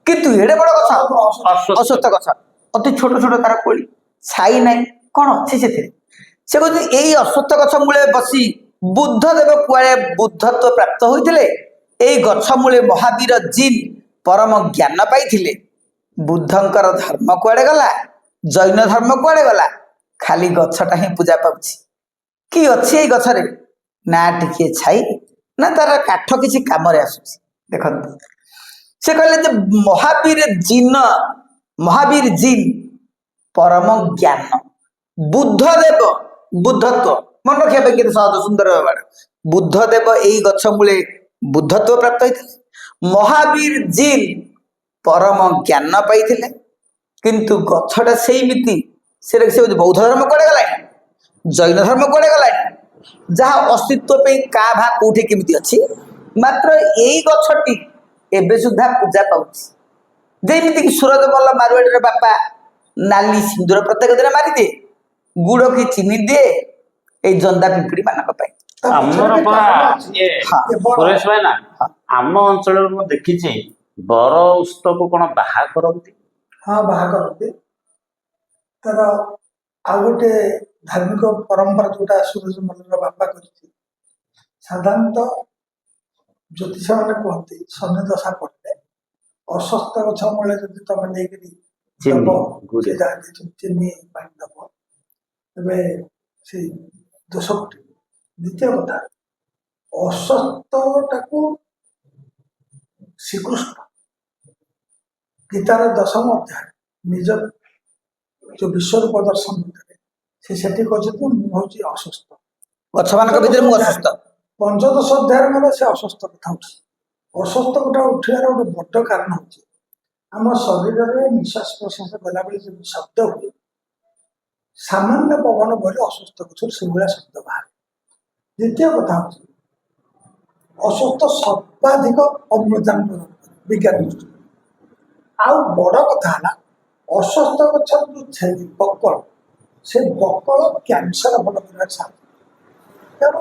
କିନ୍ତୁ ଏଡେ ବଡ ଗଛ ଅଶ୍ୱତ୍ଥ। ଅଶ୍ୱତ୍ଥ ଗଛ, ଅତି ଛୋଟ ଛୋଟ ତାର କୋଳି, ଛାଇ ନାହିଁ, କଣ ଅଛି ସେଥିରେ? ସେ କହୁଛି ଏଇ ଅଶ୍ୱତ୍ଥ ଗଛ ମୂଳେ ବସି ବୁଦ୍ଧ ଦେବ କୁଆଡେ ବୁଦ୍ଧତ୍ୱ ପ୍ରାପ୍ତ ହୋଇଥିଲେ। ଏଇ ଗଛ ମୂଳେ ମହାବୀର ଜିନ୍ ପରମ ଜ୍ଞାନ ପାଇଥିଲେ। ବୁଦ୍ଧଙ୍କର ଧର୍ମ କୁଆଡେ ଗଲା, ଜୈନ ଧର୍ମ କୁଆଡେ ଗଲା, ଖାଲି ଗଛଟା ହିଁ ପୂଜା ପାଉଛି। କି ଅଛି ଏଇ ଗଛରେ? ନା ଟିକିଏ ଛାଇ, ନା ତାର କାଠ କିଛି କାମରେ ଆସୁଛି। ଦେଖନ୍ତୁ, ସେ କହିଲେ ଯେ ମହାବୀର ଜିନ୍ ପରମ ଜ୍ଞାନ, ବୁଦ୍ଧ ଦେବ ବୁଦ୍ଧତ୍ୱ, ମନେ ରଖିବା ପାଇଁ କେତେ ସହଜ ସୁନ୍ଦର ଭାବରେ। ବୁଦ୍ଧ ଦେବ ଏଇ ଗଛ ମୂଳେ ବୁଦ୍ଧତ୍ୱ ପ୍ରାପ୍ତ ହେଇଥିଲେ। ମହାବୀର ଜିନ୍ ପରମ ଜ୍ଞାନ ପାଇଥିଲେ। କିନ୍ତୁ ଗଛଟା ସେଇମିତି, ସେ ବୌଦ୍ଧ ଧର୍ମ କୁଆଡେ ଗଲାଣି, ଜୈନ ଧର୍ମ କୁଆଡେ ଗଲାଣି, ଯାହା ଅସ୍ତିତ୍ୱ ପାଇଁ କାଁ ଭାଁ କୋଉଠି କେମିତି ଅଛି। ମାତ୍ର ଏଇ ଗଛଟି ଏବେ ସୁଦ୍ଧା ପୂଜା ପାଉଛି। ଯେମିତିକି ସୁରଜବଲ୍ଲଭ ମାରୁଆଡିର ବାପା ନାଲି ସିନ୍ଦୁର ପ୍ରତ୍ୟେକ ଦିନ ମାରିଦିଏ, ଗୁଡ କି ଚିନି ଦିଏ ଏଇ ଜନ୍ଦା ପିମ୍ପୁଡି ମାନଙ୍କ ପାଇଁ। ଆମର ପରା ଇଏ ସୁରେଶ ଭାଇ ନା, ଆମ ଅଞ୍ଚଳରେ ମୁଁ ଦେଖିଛି ବର ଉତ୍ସବ କଣ ବାହା କରନ୍ତି। ହଁ, ବାହା କରନ୍ତି। ତାର ଆଉ ଗୋଟେ ଧାର୍ମିକ ପରମ୍ପରା ଯୋଉଟା ସୁରଜମଲ୍ଲର ବାପା କରିଛି। ସାଧାରଣତଃ ଜ୍ୟୋତିଷ ମାନେ କୁହନ୍ତି ଶନି ଦଶା ପଡ଼ିଲେ ଅଶ୍ୱତ୍ଥ ଗଛ ମୂଳେ ଯଦି ତମେ ନେଇକରି ଦବ, ସେ ଯାହା ଚିନି ପାଣି ଦବ, ତେବେ ସେଇ ଦୋଷ କଟିବ। ଦ୍ୱିତୀୟ କଥା, ଅଶ୍ୱତ୍ଥଟାକୁ ଶ୍ରୀକୃଷ୍ଣ ଗୀତାର 10ମ ଅଧ୍ୟାୟ ନିଜ ଯୋଉ ବିଶ୍ୱରୂପ ଦର୍ଶନ ଭିତରେ ସେ ସେଠି କହିଛନ୍ତି ମୁଁ ହଉଛି ଅସୁସ୍ଥ, ଗଛ ମାନଙ୍କ ଭିତରେ ମୁଁ ଅସୁସ୍ଥ। 15 ଅଧ୍ୟାୟରେ ମଧ୍ୟ ସେ ଅସୁସ୍ଥ କଥା ଉଠୁଛି। ଅସୁସ୍ଥ କଥା ଉଠିବାର ଗୋଟେ ବଡ କାରଣ ହଉଛି ଆମ ଶରୀରରେ ନିଶ୍ୱାସ ପ୍ରଶ୍ୱାସ ଗଲାବେଳେ ଯେମିତି ଶବ୍ଦ ହୁଏ, ସାମାନ୍ୟ ପବନ ବହିଲେ ଅସୁସ୍ଥ ଗଛରୁ ସେଇଭଳିଆ ଶବ୍ଦ ବାହାରେ। ଦ୍ୱିତୀୟ କଥା ହଉଛି ଅସୁସ୍ଥ ସର୍ବାଧିକ ଅମ୍ଳଜାନ ପ୍ରଦାନ କରେ ବିଜ୍ଞାନ ଦୃଷ୍ଟିରୁ। ଆଉ ବଡ କଥା ହେଲା ଅଶ୍ୱତ୍ଥ ଗଛର ଯୋଉ ଛେଲି ବକଳ, ସେ ବକଳ କ୍ୟାନ୍ସର ଭଲ କରିବାର ସାହାଯ୍ୟ। ତେଣୁ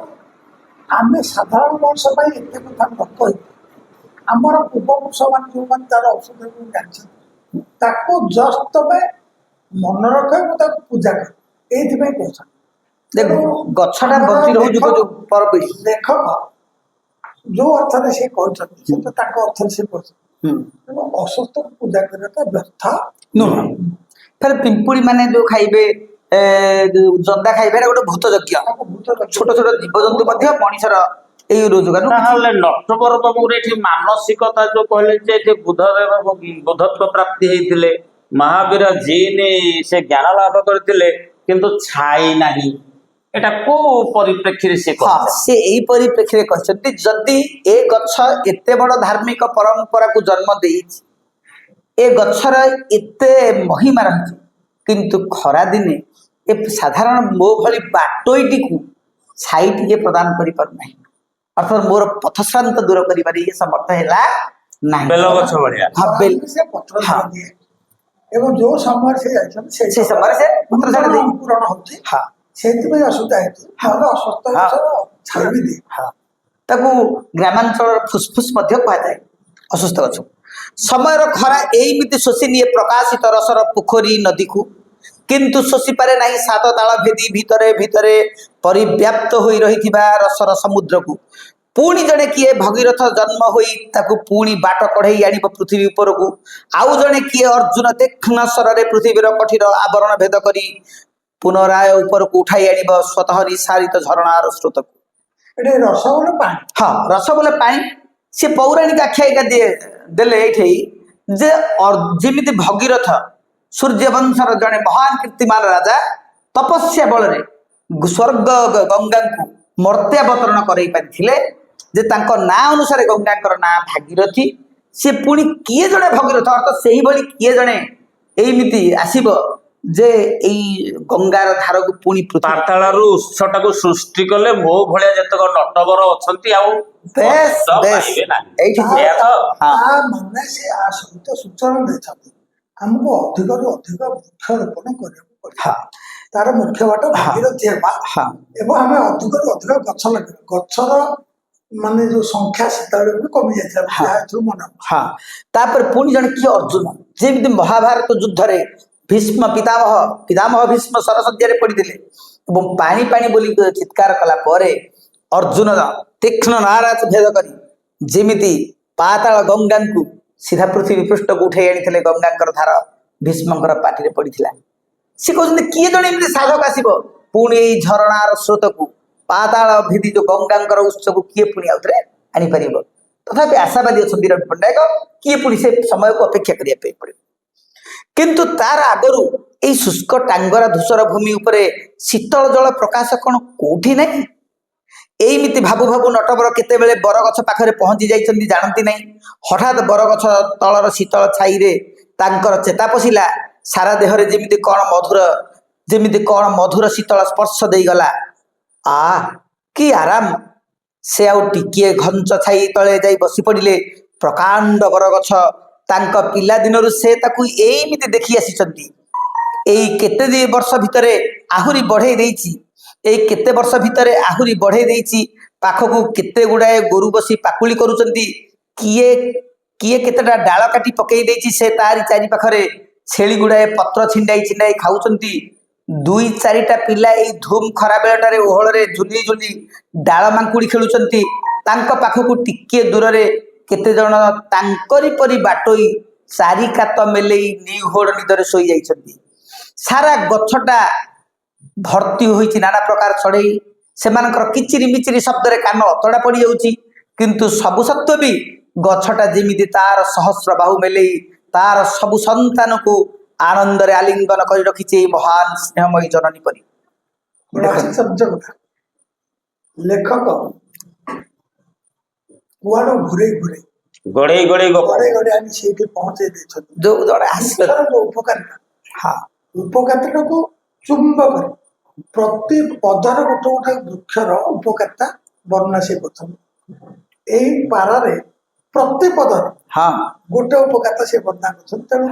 ଆମେ ସାଧାରଣ ମଣିଷ ପାଇଁ ଏତେ କଥା ନ କହି ଆମର ପୂର୍ବପୁରୁଷ ମାନେ ଯୋଉମାନେ ତାର ଔଷଧ ଜାଣିଛନ୍ତି ତାକୁ ଜଷ୍ଟ ତମେ ମନେ ରଖ, ତାକୁ ପୂଜା କର, ଏଇଥିପାଇଁ କହୁଛନ୍ତି। ଗଛଟା ବଞ୍ଚି ରହୁ ପରପିଢି। ଲେଖକ ଯୋଉ ଅର୍ଥରେ ସେ କହିଛନ୍ତି ସେ ତ ତାଙ୍କ ଅର୍ଥରେ ସେ କହିଛନ୍ତି। ତେଣୁ ଅସୁସ୍ଥକୁ ପୂଜା କରିବାଟା ବ୍ୟର୍ଥ ନୁହଁ। ଫେରେ ପିମ୍ପୁଡି ମାନେ ଯୋଉ ଖାଇବେ, ଜନ୍ଦା ଖାଇବେ, ଗୋଟେ ଭୂତ ଯଜ୍ଞ। ଛୋଟ ଛୋଟ ଜୀବଜନ୍ତୁ ମଧ୍ୟ ମଣିଷର ଏଇ ରୋଜଗାର। ତାହେଲେ ନଟବର ବାବୁଙ୍କର ଏଠି ମାନସିକତା ଯୋଉ କହିଲେ ଯେ ଏଠି ବୁଦ୍ଧତ୍ୱ ପ୍ରାପ୍ତି ହେଇଥିଲେ, ମହାବୀର ଜିନ୍ ସେ ଜ୍ଞାନ ଲାଭ କରିଥିଲେ, କିନ୍ତୁ ଛାଇ ନାହିଁ, ଏଟା କୋଉ ପରିପ୍ରେକ୍ଷୀରେ ସେ କହିଛନ୍ତି? ସେ ଏଇ ପରିପ୍ରେକ୍ଷୀରେ କହିଛନ୍ତି ଯଦି ଏ ଗଛ ଏତେ ବଡ ଧାର୍ମିକ ପରମ୍ପରାକୁ ଜନ୍ମ ଦେଇଛି, ଏ ଗଛର ଏତେ ମହିମା ରହିଛି, କିନ୍ତୁ ଖରାଦିନେ ଏ ସାଧାରଣ ମୋ ଭଳି ବାଟୋଇଟିକୁ ଛାଇ ଟିକେ ପ୍ରଦାନ କରିପାରୁନାହିଁ। ଅର୍ଥାତ୍ ମୋର ପଥଶ୍ରାନ୍ତ ଦୂର କରିବାରେ ଇଏ ସମର୍ଥ ହେଲା ନାହିଁ। ବେଲ ଗଛ ଭଳିଆ ସେ ପତ୍ର ଦିଏ ଏବଂ ଯୋଉ ସମୟରେ ସେ ଯାଇଛନ୍ତି ସେ ସମୟରେ ସେ ପତ୍ର ଝାଡା ଦେଇ ପୂରଣ ହଉଛି, ସେଇଥିପାଇଁ ଅସୁବିଧା ହେଇଛି। ନହେଲେ ଅସୁସ୍ଥ ଗଛର ଛାଇ ବି ଦିଏ। ତାକୁ ଗ୍ରାମାଞ୍ଚଳର ଫୁସଫୁସ୍ ମଧ୍ୟ କୁହାଯାଏ ଅସୁସ୍ଥ ଗଛ। ସମୟର ଖରା ଏଇମିତି ଶୋଷି ନିଏ ପ୍ରକାଶିତ ରସର ପୋଖରୀ ନଦୀକୁ, କିନ୍ତୁ ଶୋଷି ପାରେ ନାହିଁ ସାତ ତାଳ ଭେଦି ଭିତରେ ଭିତରେ ପରିବ୍ୟାପ୍ତ ହୋଇ ରହିଥିବା ରସର ସମୁଦ୍ରକୁ। ପୁଣି ଜଣେ କିଏ ଭଗୀରଥ ଜନ୍ମ ହୋଇ ତାକୁ ପୁଣି ବାଟ କଢ଼େଇ ଆଣିବ ପୃଥିବୀ ଉପରକୁ। ଆଉ ଜଣେ କିଏ ଅର୍ଜୁନ ତୀକ୍ଷ୍ଣ ସ୍ୱରରେ ପୃଥିବୀର କଠିନ ଆବରଣ ଭେଦ କରି ପୁନରାୟ ଉପରକୁ ଉଠାଇ ଆଣିବ ସ୍ୱତଃ ନିଃସାରିତ ଝରଣାର ସ୍ରୋତକୁ। ଏଠି ରସଗୋଲା ପାଣି। ହଁ, ରସଗୋଲା ପାଣି। ସେ ପୌରାଣିକ ଆଖ୍ୟାୟିକା ଦେଲେ ଏଇଠି ଯେ ଯେମିତି ଭଗୀରଥ ସୂର୍ଯ୍ୟବଂଶର ଜଣେ ମହାନ କୀର୍ତ୍ତିମାନ ରାଜା ତପସ୍ୟା ବଳରେ ସ୍ୱର୍ଗ ଗଙ୍ଗାଙ୍କୁ ମର୍ତ୍ତ୍ୟାବତରଣ କରାଇ ପାରିଥିଲେ, ଯେ ତାଙ୍କ ନାଁ ଅନୁସାରେ ଗଙ୍ଗାଙ୍କର ନାଁ ଭାଗୀରଥୀ। ସେ ପୁଣି କିଏ ଜଣେ ଭଗୀରଥ, ଅର୍ଥାତ୍ ସେଇଭଳି କିଏ ଜଣେ ଏଇମିତି ଆସିବ ଯେ ଏଇ ଗଙ୍ଗାର ଧାରକୁ ପୁଣି ପାତାଳରୁ ଉତ୍ସଟାକୁ ସୃଷ୍ଟି କଲେ ମୋ ଭଳିଆ ଯେତେକ ନଟବର ଅଛନ୍ତି ଆଉ ବେଶ କଷ୍ଟ ବେଶ ପାଇବେ ନାହିଁ। ଏଇଠି ଏଇଆ ତ? ତା ମାନେ ସେ ଆ ସହିତ ସୂଚନା ଦେଇଛନ୍ତି ଆମକୁ ଅଧିକରୁ ଅଧିକ ବୃକ୍ଷରୋପଣ କରିବାକୁ ପଡିବ। ହଁ ତାର ମୁଖ୍ୟ ବାଟ ଭାଗୀରଥୀ ହେବା ହଁ ଏବଂ ଆମେ ଅଧିକରୁ ଅଧିକ ଗଛ ଲଗେଇବା। ଗଛର ମାନେ ଯୋଉ ସଂଖ୍ୟା ସେତେବେଳେ ବି କମି ଯାଇଥିଲା, ଯାହା ଏଥିରୁ ମନେ ହଉଛି। ହଁ, ତାପରେ ପୁଣି ଜଣେ କିଏ ଅର୍ଜୁନ, ଯେମିତି ମହାଭାରତ ଯୁଦ୍ଧରେ ଭୀଷ୍ମ ପିତାମହ ଭୀଷ୍ମ ସରସଜ୍ଜାରେ ପଡ଼ିଥିଲେ ଏବଂ ପାଣି ପାଣି ବୋଲି ଚିତ୍କାର କଲା ପରେ ଅର୍ଜୁନ ତୀକ୍ଷ୍ଣ ନାରାଜ ଭେଦ କରି ଯେମିତି ପାତାଳ ଗଙ୍ଗାଙ୍କୁ ସିଧା ପୃଥିବୀ ପୃଷ୍ଠକୁ ଉଠାଇ ଆଣିଥିଲେ, ଗଙ୍ଗାଙ୍କର ଧାର ଭୀଷ୍ମଙ୍କର ପାଟିରେ ପଡ଼ିଥିଲା। ସେ କହୁଛନ୍ତି କିଏ ଜଣେ ଏମିତି ସାଧକ ଆସିବ ପୁଣି ଏଇ ଝରଣାର ସ୍ରୋତକୁ ପାତାଳ ଭିଦି ଯୋଉ ଗଙ୍ଗାଙ୍କର ଉତ୍ସକୁ କିଏ ପୁଣି ଆଉଥରେ ଆଣିପାରିବ। ତଥାପି ଆଶାବାଦୀ ଅଛନ୍ତି ରବି ପଟ୍ଟନାୟକ, କିଏ ପୁଣି ସେ ସମୟକୁ ଅପେକ୍ଷା କରିବା ପାଇଁ ପଡ଼ିବ। କିନ୍ତୁ ତାର ଆଗରୁ ଏଇ ଶୁଷ୍କ ଟାଙ୍ଗରା ଧୂସର ଭୂମି ଉପରେ ଶୀତଳ ଜଳ ପ୍ରକାଶ କ'ଣ କୋଉଠି ନାହିଁ? ଏଇମିତି ଭାବୁ ଭାବୁ ନଟବର କେତେବେଳେ ବରଗଛ ପାଖରେ ପହଞ୍ଚି ଯାଇଛନ୍ତି ଜାଣନ୍ତି ନାହିଁ। ହଠାତ୍ ବରଗଛ ତଳର ଶୀତଳ ଛାଇରେ ତାଙ୍କର ଚେତା ପଶିଲା, ସାରା ଦେହରେ ଯେମିତି କ'ଣ ମଧୁର ଶୀତଳ ସ୍ପର୍ଶ ଦେଇଗଲା। କି ଆରାମ! ସେ ଆଉ ଟିକିଏ ଘଞ୍ଚ ଛାଇ ତଳେ ଯାଇ ବସି ପଡ଼ିଲେ। ପ୍ରକାଣ୍ଡ ବରଗଛ ତାଙ୍କ ପିଲାଦିନରୁ ସେ ତାକୁ ଏଇମିତି ଦେଖି ଆସିଛନ୍ତି। ଏଇ କେତେ ବର୍ଷ ଭିତରେ ଆହୁରି ବଢ଼େଇ ଦେଇଛି, ପାଖକୁ କେତେ ଗୁଡ଼ାଏ ଗୋରୁ ବସି ପାକୁଳି କରୁଛନ୍ତି। କିଏ କେତେଟା ଡାଳ କାଟି ପକେଇ ଦେଇଛି, ସେ ତାରି ଚାରି ପାଖରେ ଛେଳି ଗୁଡ଼ାଏ ପତ୍ର ଛିଣ୍ଡାଇ ଖାଉଛନ୍ତି। 2-4ଟା ପିଲା ଏଇ ଧୁମ୍ ଖରା ବେଳଟାରେ ଓହଳରେ ଝୁଲି ଝୁଲି ଡାଳ ମାଙ୍କୁଡ଼ି ଖେଳୁଛନ୍ତି। ତାଙ୍କ ପାଖକୁ ଟିକିଏ ଦୂରରେ କେତେ ଜଣ ତାଙ୍କରି ପରି ବାଟୋଇ ଚାରି କାତ ମେଲେଇ ନିଘୋଡ଼ ନିଦରେ ଶୋଇ ଯାଇଛନ୍ତି। ସାରା ଗଛଟା ଭର୍ତ୍ତି ହୋଇଛି ନାନା ପ୍ରକାର ଚଢ଼େଇ। ସେମାନଙ୍କର କିଚିରି ମିଚିରି ଶବ୍ଦରେ କାନ ଅତଡ଼ା ପଡ଼ିଯାଉଛି। କିନ୍ତୁ ସବୁ ସତ୍ତ୍ୱେ ବି ଗଛଟା ଯେମିତି ତାର ସହସ୍ର ବାହୁ ମେଲେଇ ତାର ସବୁ ସନ୍ତାନକୁ ଆନନ୍ଦରେ ଆଲିଙ୍ଗନ କରି ରଖିଛି ଏଇ ମହାନ ସ୍ନେହମୟୀ ଜନନୀ ପରି। ଆଶ୍ଚର୍ଯ୍ୟ କଥା, ଲେଖକ କୁଆଡୁ ଘୁରେଇ ଗଡ଼େଇ ଆଣି ସେଇଠି ପହଞ୍ଚେଇ ଦେଇଛନ୍ତି। ଯୋଉ ଜଣେ ଆସିଲେ ଯୋଉ ଉପକାରିତାଟାକୁ ଚୁମ୍ବ କରି ପ୍ରତି ପଦର ଗୋଟେ ବୃକ୍ଷର ଉପକାରିତା ବର୍ଣ୍ଣନା ସେ କରୁଛନ୍ତି। ଏଇ ପାରାରେ ପ୍ରତି ପଦର ଗୋଟେ ଉପକାରିତା ସେ ବର୍ଣ୍ଣନା କରୁଛନ୍ତି। ତେଣୁ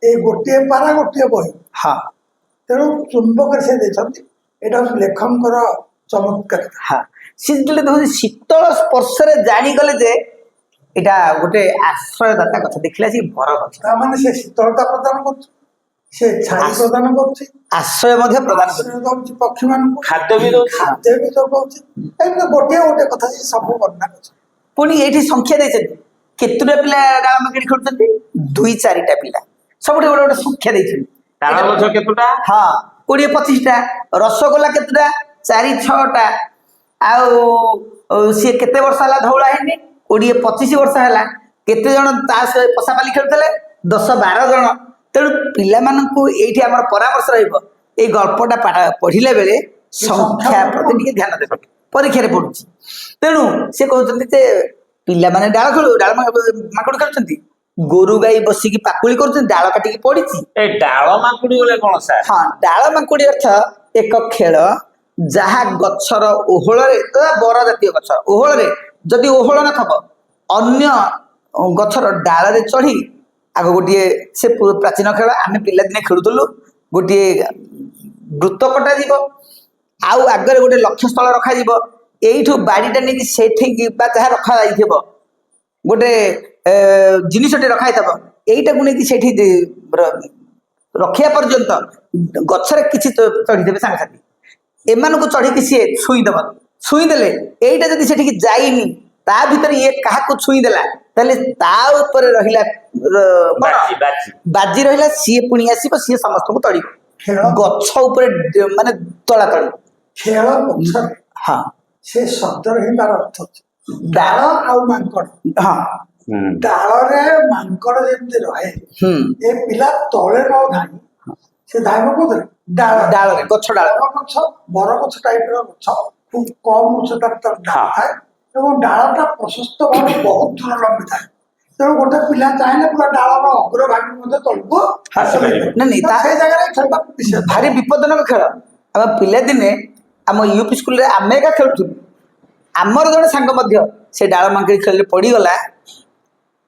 ଏଇ ଗୋଟିଏ ପାରା ଗୋଟିଏ ବହି, ତେଣୁ ଚୁମ୍ବକରେ ସେ ଦେଇଛନ୍ତି। ଏଇଟା ହଉଛି ଲେଖକଙ୍କର ଚମତ୍କାର। ସେ ଯେତେବେଳେ ଦେଖନ୍ତି ଶୀତଳ ସ୍ପର୍ଶରେ ଜାଣିଗଲେ ଯେ ଏଇଟା ଗୋଟେ ଆଶ୍ରୟଦାତା ଗଛ। ଦେଖିଲା ସେ ବର ଗଛ, ତା ମାନେ ସେ ଶୀତଳତା ପ୍ରଦାନ କରୁଛି, ସେ ଛାଇ ପ୍ରଦାନ କରୁଛି, ଆଶ୍ରୟ ମଧ୍ୟ ପ୍ରଦାନ ଦଉଛି ପକ୍ଷୀ ମାନଙ୍କୁ, ଖାଦ୍ୟ ବି ଦଉଛି। ଯୋଗାଉଛି। ଏମିତି ଗୋଟିଏ କଥା ସେ ସବୁ ବର୍ଣ୍ଣନା କରୁଛି। ପୁଣି ଏଇଠି ସଂଖ୍ୟା ଦେଇଛନ୍ତି, କେତୁଟା ପିଲା ଡାଳ ମାଙ୍କୁଡ଼ି ଖେଳୁଛନ୍ତି? 2-4ଟା ପିଲା। ସବୁଠି ଗୋଟେ ସଂଖ୍ୟା ଦେଇଛନ୍ତି। ତାଳ ଗଛ କେତୁଟା? 20-25ଟା। ରସଗୋଲା କେତେଟା? 4-6ଟା। ଆଉ ସିଏ କେତେ ବର୍ଷ ହେଲା ଧଉଳା ହେଇନି? 20-25 ବର୍ଷ ହେଲା। କେତେ ଜଣ ତା ସହିତ ପଶାପାଲି ଖେଳୁଥିଲେ? 10-12 ଜଣ। ତେଣୁ ପିଲାମାନଙ୍କୁ ଏଇଠି ଆମର ପରାମର୍ଶ ରହିବ, ଏଇ ଗଳ୍ପଟା ପଢିଲା ବେଳେ ସଂଖ୍ୟା ପ୍ରତି ଟିକେ ଧ୍ୟାନ ଦେବେ, ପରୀକ୍ଷାରେ ପଡୁଛି। ତେଣୁ ସେ କହୁଛନ୍ତି ଯେ ପିଲାମାନେ ଡାଳ ମାଙ୍କୁଡ଼ି ଖେଳୁଛନ୍ତି, ଗୋରୁ ଗାଈ ବସିକି ପାକୁଳି କରୁଛନ୍ତି, ଡାଳ କାଟିକି ପଡିଛି। ଏ ଡାଳ ମାଙ୍କୁଡ଼ି ବୋଲେ କ'ଣ ସାର୍? ଡାଳ ମାଙ୍କୁଡ଼ି ଅର୍ଥ ଏକ ଖେଳ ଯାହା ଗଛର ଓହଳରେ, ବର ଜାତୀୟ ଗଛର ଓହଳରେ ଯଦି ଓହଳ ନଥିବ ଅନ୍ୟ ଗଛର ଡାଳରେ ଚଢ଼ି ଆଗ ଗୋଟିଏ, ସେ ପ୍ରାଚୀନ ଖେଳ ଆମେ ପିଲାଦିନେ ଖେଳୁଥିଲୁ। ଗୋଟିଏ ବୃତ୍ତ କଟାଯିବ, ଆଉ ଆଗରେ ଗୋଟେ ଲକ୍ଷ୍ୟସ୍ଥଳ ରଖାଯିବ। ଏଇଠୁ ବାଡ଼ିଟା ନେଇକି ସେଠିକି ବା ଯାହା ରଖାଯାଇଥିବ गोटे जिनटे रखा यहीटा को लेकिन सेठी रखिया पर्यंत गछरे किछि चढ़ीदेवे सांगसाथी एमान को चढ़ी सी छुईदेले यहीटा जदि सेठी जाइनी ता भीतर ये क्या छुईदेला ताले ता ऊपर रहिला बाजी रहिला सी पुणी आसीबो सी समस्त को तड़ी गछ ऊपर माने तला तड़ी खेल पक्षर हाँ से शब्द ही तार अर्थ डाल आउ मांकड़ हाँ डाल मांकड़ जमी रहे ए पिला तले न धाई से धाइब कौन डाल डाल गछ डाल गछ बर गछ टाइप गछ खूब कम उच्चतार तार डाल थाए এবং ডালটা প্রশস্ত ভাবে বহুত দূর লম্বি থাকে তেমন গোটে পিলা চাইলে পুরা ডালর অগ্রভাগ মধ্যে তলকু সেই জায়গায় খেলবা ভারি বিপদজনক খেল আমি পিলাদিনে ଆମ ୟୁପି ସ୍କୁଲରେ ଆମେ ଏକା ଖେଳୁଥିଲୁ ଆମର ଜଣେ ସାଙ୍ଗ ମଧ୍ୟ ସେ ଡାଳ ମାଙ୍କିଡ଼ି ଖେଳରେ ପଡ଼ିଗଲା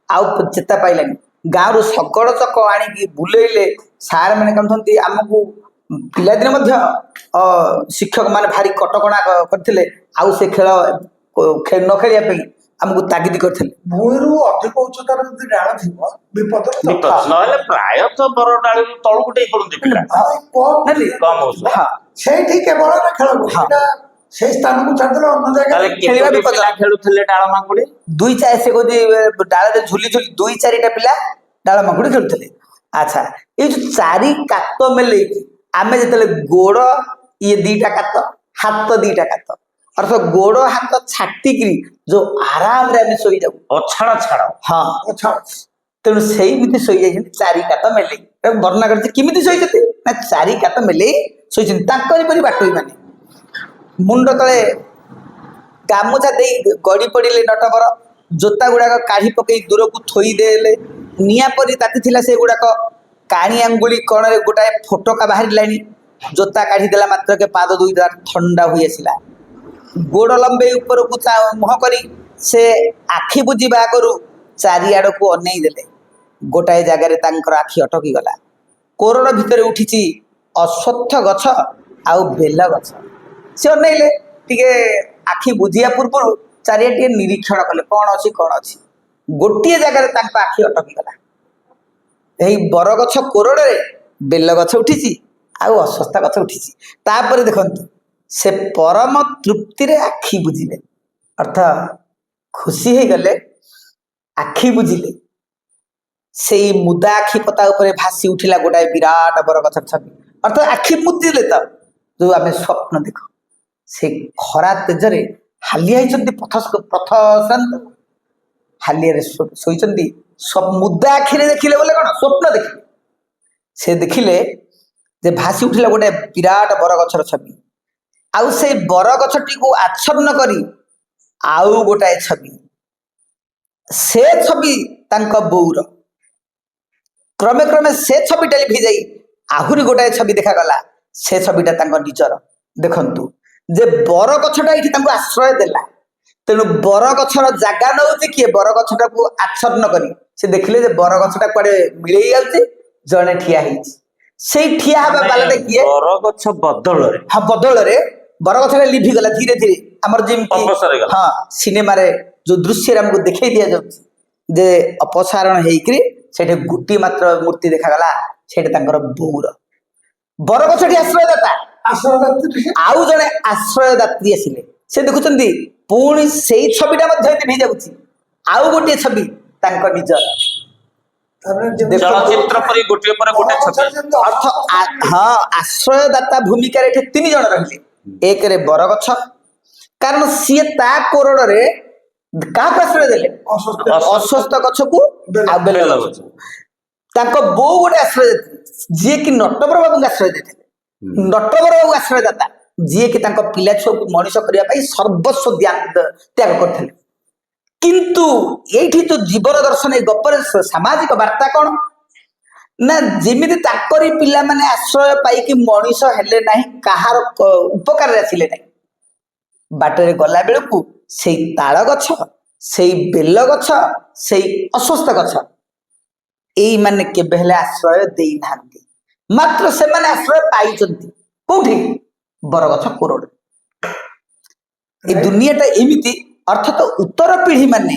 ଆଉ ଚେତା ପାଇଲାନି ଗାଁରୁ ଶଗଡ଼ ଚକ ଆଣିକି ବୁଲେଇଲେ ସାର୍ ମାନେ କହୁଛନ୍ତି ଆମକୁ ପିଲାଦିନେ ମଧ୍ୟ ଶିକ୍ଷକ ମାନେ ଭାରି କଟକଣା କରିଥିଲେ ଆଉ ସେ ଖେଳ ନ ଖେଳିବା ପାଇଁ ଆମକୁ ତାଗିଦ କରିଥିଲେ ଭୂଇଁରୁ ଅଧିକ ଉଚ୍ଚତାର ଯଦି ଡାଳ ଥିବ ବିପଦ ନହେଲେ ପ୍ରାୟତଃ ବର ଡାଳିରୁ ତଳକୁ ଟିକେ ପଡନ୍ତି ପିଲା କମ ସେଇଠି କେବଳ ଖେଳ সেই ସ୍ଥାନକୁ ଛାଡ଼ିଦେଲେ ଅନ୍ୟ ଜାଗାରେ ଖେଳିବା ବିପଦ ଖେଳୁଥିଲେ ଡାଳ ମାଙ୍କୁଡି ଦୁଇ ଚାରି ସେ କହୁଛି ଡାଳରେ ଝୁଲି ଝୁଲି ଦୁଇ ଚାରିଟା ପିଲା ଡାଳ ମାଙ୍କୁଡି ଖେଳୁଥିଲେ ଆଚ୍ଛା ଏଇ ଯୋଉ ଚାରି କାତ ମେଲେଇକି ଆମେ ଯେତେବେଳେ ଗୋଡ ଇଏ ଦିଟା କାତ ହାତ ଦିଟା କାତ ଅର୍ଥାତ ଗୋଡ ହାତ ଛାଟିକିରି ଯୋଉ ଆରାମରେ ଆମେ ଶୋଇଯାଉ ଅଛାଡ ଛାଡ ହଁ ତେଣୁ ସେଇମିତି ଶୋଇଯାଇଛନ୍ତି ଚାରି କାତ ମେଲେଇ ବର୍ଣ୍ଣନା କରିଛି କେମିତି ଶୋଇଛନ୍ତି ନା ଚାରି କାତ ମେଲେଇ ଶୋଇଛନ୍ତି ତାଙ୍କରି ପରି ବାଟୋଇ ମାନେ ମୁଣ୍ଡ ତଳେ ଗାମୁଛା ଦେଇ ଗଡ଼ି ପଡ଼ିଲେ ନଟବର ଜୋତା ଗୁଡ଼ାକ କାଢ଼ି ପକେଇ ଦୂରକୁ ଥୋଇଦେଲେ ନିଆଁ ପରି ତାତିଥିଲା ସେଗୁଡ଼ାକ କାଣି ଆଙ୍ଗୁଳି କଣରେ ଗୋଟାଏ ଫୋଟକା ବାହାରିଲାଣି ଜୋତା କାଢ଼ିଦେଲା ମାତ୍ରକେ ପାଦ ଦୁଇଟା ଥଣ୍ଡା ହୋଇ ଆସିଲା ଗୋଡ଼ ଲମ୍ବେଇ ଉପରକୁ ମୁହଁ କରି ସେ ଆଖି ବୁଜିବା ଆଗରୁ ଚାରିଆଡ଼କୁ ଅନେଇ ଦେଲେ ଗୋଟାଏ ଜାଗାରେ ତାଙ୍କର ଆଖି ଅଟକିଗଲା କୋରଡ଼ ଭିତରେ ଉଠିଛି ଅଶ୍ୱତ୍ଥ ଗଛ ଆଉ ବେଲ ଗଛ ସେ ଅନେଇଲେ ଟିକେ ଆଖି ବୁଝିବା ପୂର୍ବରୁ ଚାରିଆଡ଼େ ଟିକେ ନିରୀକ୍ଷଣ କଲେ କ'ଣ ଅଛି ଗୋଟିଏ ଜାଗାରେ ତାଙ୍କ ଆଖି ଅଟକିଗଲା ଏହି ବରଗଛ କୋରଡ଼ରେ ବେଲ ଗଛ ଉଠିଛି ଆଉ ଅଶ୍ୱତ୍ଥ ଗଛ ଉଠିଛି ତାପରେ ଦେଖନ୍ତୁ ସେ ପରମ ତୃପ୍ତିରେ ଆଖି ବୁଝିଲେ ଅର୍ଥ ଖୁସି ହେଇଗଲେ ଆଖି ବୁଝିଲେ ସେଇ ମୁଦା ଆଖି ପତା ଉପରେ ଭାସି ଉଠିଲା ଗୋଟାଏ ବିରାଟ ବରଗଛ ଛବି ଅର୍ଥାତ ଆଖି ମୁଦିଲେ ତ ଯୋଉ ଆମେ ସ୍ୱପ୍ନ ଦେଖୁ ସେ ଖରା ତେଜରେ ହାଲିଆ ହେଇଛନ୍ତି ପଥ ଶ୍ରାନ୍ତ ହାଲିଆରେ ଶୋଇଛନ୍ତି ମୁଦା ଆଖିରେ ଦେଖିଲେ ବୋଲେ କ'ଣ ସ୍ୱପ୍ନ ଦେଖିଲେ ସେ ଦେଖିଲେ ଯେ ଭାସି ଉଠିଲା ଗୋଟେ ବିରାଟ ବରଗଛର ଛବି ଆଉ ସେଇ ବରଗଛଟିକୁ ଆଚ୍ଛନ୍ନ କରି ଆଉ ଗୋଟାଏ ଛବି ସେ ଛବି ତାଙ୍କ ବୋଉର କ୍ରମେ କ୍ରମେ ସେ ଛବିଟା ଲିଭିଯାଇ ଆହୁରି ଗୋଟାଏ ଛବି ଦେଖାଗଲା ସେ ଛବିଟା ତାଙ୍କ ନିଜର ଦେଖନ୍ତୁ ଯେ ବରଗଛଟା ଏଇଠି ତାଙ୍କୁ ଆଶ୍ରୟ ଦେଲା ତେଣୁ ବରଗଛର ଜାଗା ନେଉଛି କିଏ ବରଗଛଟାକୁ ଆଚ୍ଛନ୍ନ କରି ସେ ଦେଖିଲେ ଯେ ବରଗଛଟା କୁଆଡେ ମିଳେଇ ଯାଉଛି ଜଣେ ଠିଆ ହେଇଛି ସେଇ ଠିଆ ହେବା ବାଲାଟା କିଏ ବରଗଛ ବଦଳରେ ହଁ ବଦଳରେ ବରଗଛଟା ଲିଭିଗଲା ଧୀରେ ଧୀରେ ଆମର ଯେମିତି ହଁ ସିନେମାରେ ଯୋଉ ଦୃଶ୍ୟରେ ଆମକୁ ଦେଖେଇ ଦିଆଯାଉଛି ଯେ ଅପସାରଣ ହେଇକିରି ସେଠି ଗୋଟିଏ ମାତ୍ର ମୂର୍ତ୍ତି ଦେଖାଗଲା ସେଇଟା ତାଙ୍କର ବୋଉର ବରଗଛଟି ଆଶ୍ରୟଦାତା ଆଉ ଜଣେ ଆଶ୍ରୟଦାତ୍ରୀ ଆସିଲେ ସେ ଦେଖୁଛନ୍ତି ପୁଣି ସେଇ ଛବିଟା ମଧ୍ୟ ଲିଭିଯାଉଛି ଆଉ ଗୋଟିଏ ଛବି ତାଙ୍କ ନିଜର ଚଳଚ୍ଚିତ୍ର ପରି ଗୋଟିଏ ପରେ ଗୋଟେ ଛବି ଅର୍ଥ ହଁ ଆଶ୍ରୟଦାତା ଭୂମିକାରେ ଏଠି ତିନି ଜଣ ରହିଲେ ଏକରେ ବରଗଛ କାରଣ ସିଏ ତା କୋରଡ଼ରେ କାହାକୁ ଆଶ୍ରୟ ଦେଲେ ଅଶ୍ୱତ୍ଥ ଗଛକୁ ଆଉ ବେଲ ଗଛ ତାଙ୍କ ବୋଉ ଗୋଟେ ଆଶ୍ରୟ ଯିଏକି ନଟବର ବାବୁଙ୍କୁ ଆଶ୍ରୟ ଦେଇଥିଲେ ନଟବର ବାବୁ ଆଶ୍ରୟଦାତା ଯିଏକି ତାଙ୍କ ପିଲା ଛୁଆକୁ ମଣିଷ କରିବା ପାଇଁ ସର୍ବସ୍ୱ ତ୍ୟାଗ କରିଥିଲେ କିନ୍ତୁ ଏଇଠି ଯୋଉ ଜୀବନ ଦର୍ଶନ ଏଇ ଗପରେ ସାମାଜିକ ବାର୍ତ୍ତା କ'ଣ ନା ଯେମିତି ତାଙ୍କରି ପିଲାମାନେ ଆଶ୍ରୟ ପାଇକି ମଣିଷ ହେଲେ ନାହିଁ କାହାର ଉପକାରରେ ଆସିଲେ ନାହିଁ ବାଟରେ ଗଲା ବେଳକୁ ସେଇ ତାଳ ଗଛ ସେଇ ବେଲ ଗଛ ସେଇ ଅଶ୍ୱତ୍ଥ ଗଛ ଏଇମାନେ କେବେ ହେଲେ ଆଶ୍ରୟ ଦେଇନାହାନ୍ତି ମାତ୍ର ସେମାନେ ଆଶ୍ରୟ ପାଇଛନ୍ତି କୋଉଠି ବରଗଛ କୋରଡ଼ରେ। ଏଇ ଦୁନିଆଟା ଏମିତି ଅର୍ଥାତ ଉତ୍ତର ପିଢ଼ି ମାନେ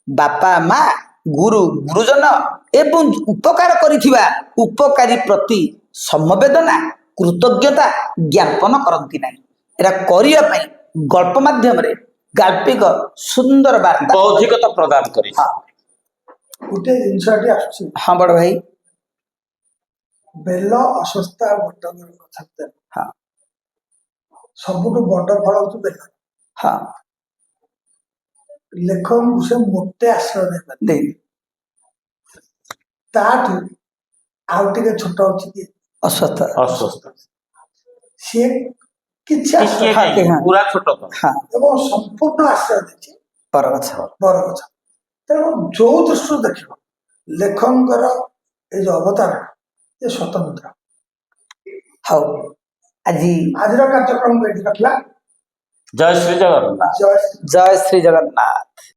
ବାପା ମା ଗୁରୁ ଗୁରୁଜନ ଏବଂ ଉପକାର କରିଥିବା ଉପକାରୀ ପ୍ରତି ସମବେଦନା କୃତଜ୍ଞତା ଜ୍ଞାପନ କରନ୍ତି ନାହିଁ। ଏଟା କରିବା ପାଇଁ ଗଳ୍ପ ମାଧ୍ୟମରେ ଗାଳ୍ପିକ ସୁନ୍ଦର ବାର୍ତ୍ତା ବୌଦ୍ଧିକତା ପ୍ରଦାନ କରି ହଁ ଗୋଟେ ଜିନିଷଟି ଆସୁଛି, ହଁ ବଡ଼ ଭାଇ ବେଲ ଅସ୍ୱସ୍ଥା ବଟଙ୍କର କଥା ଭିତରେ ହଁ ସବୁଠୁ ବଡ ଫଳ ହଉଛି ବେଲ। ହଁ ଲେଖକଙ୍କୁ ସେ ମୋଟେ ଆଶ୍ରୟ ଦେଇପାରେ, ଦେଇନି ତାଠୁ ଆଉ ଟିକେ ଛୋଟ ଅଛି କି ଅସ୍ୱସ୍ଥ ଅସ୍ୱସ୍ଥ ସିଏ କିଛି ଆଶ୍ରୟ ଟିକେ ହଁ, କାହିଁକି, ହଁ। ପୁରା ଛୋଟ ତ ହଁ ଏବଂ ସମ୍ପୂର୍ଣ୍ଣ ଆଶ୍ରୟ ଦେଇଛି ବରଗଛ ବରଗଛ। ତେଣୁ ଯୋଉ ଦୃଷ୍ଟିରୁ ଦେଖିବ ଲେଖକଙ୍କର ଏଇ ଯୋଉ ଅବତାର ଏ ସ୍ୱତନ୍ତ୍ର। ହଉ ଆଜି ଆଜିର କାର୍ଯ୍ୟକ୍ରମକୁ ଏଠି ରଖିଲା। ଜୟ ଶ୍ରୀ ଜଗନ୍ନାଥ। ଜୟ ଶ୍ରୀ ଜୟ ଶ୍ରୀ ଜଗନ୍ନାଥ।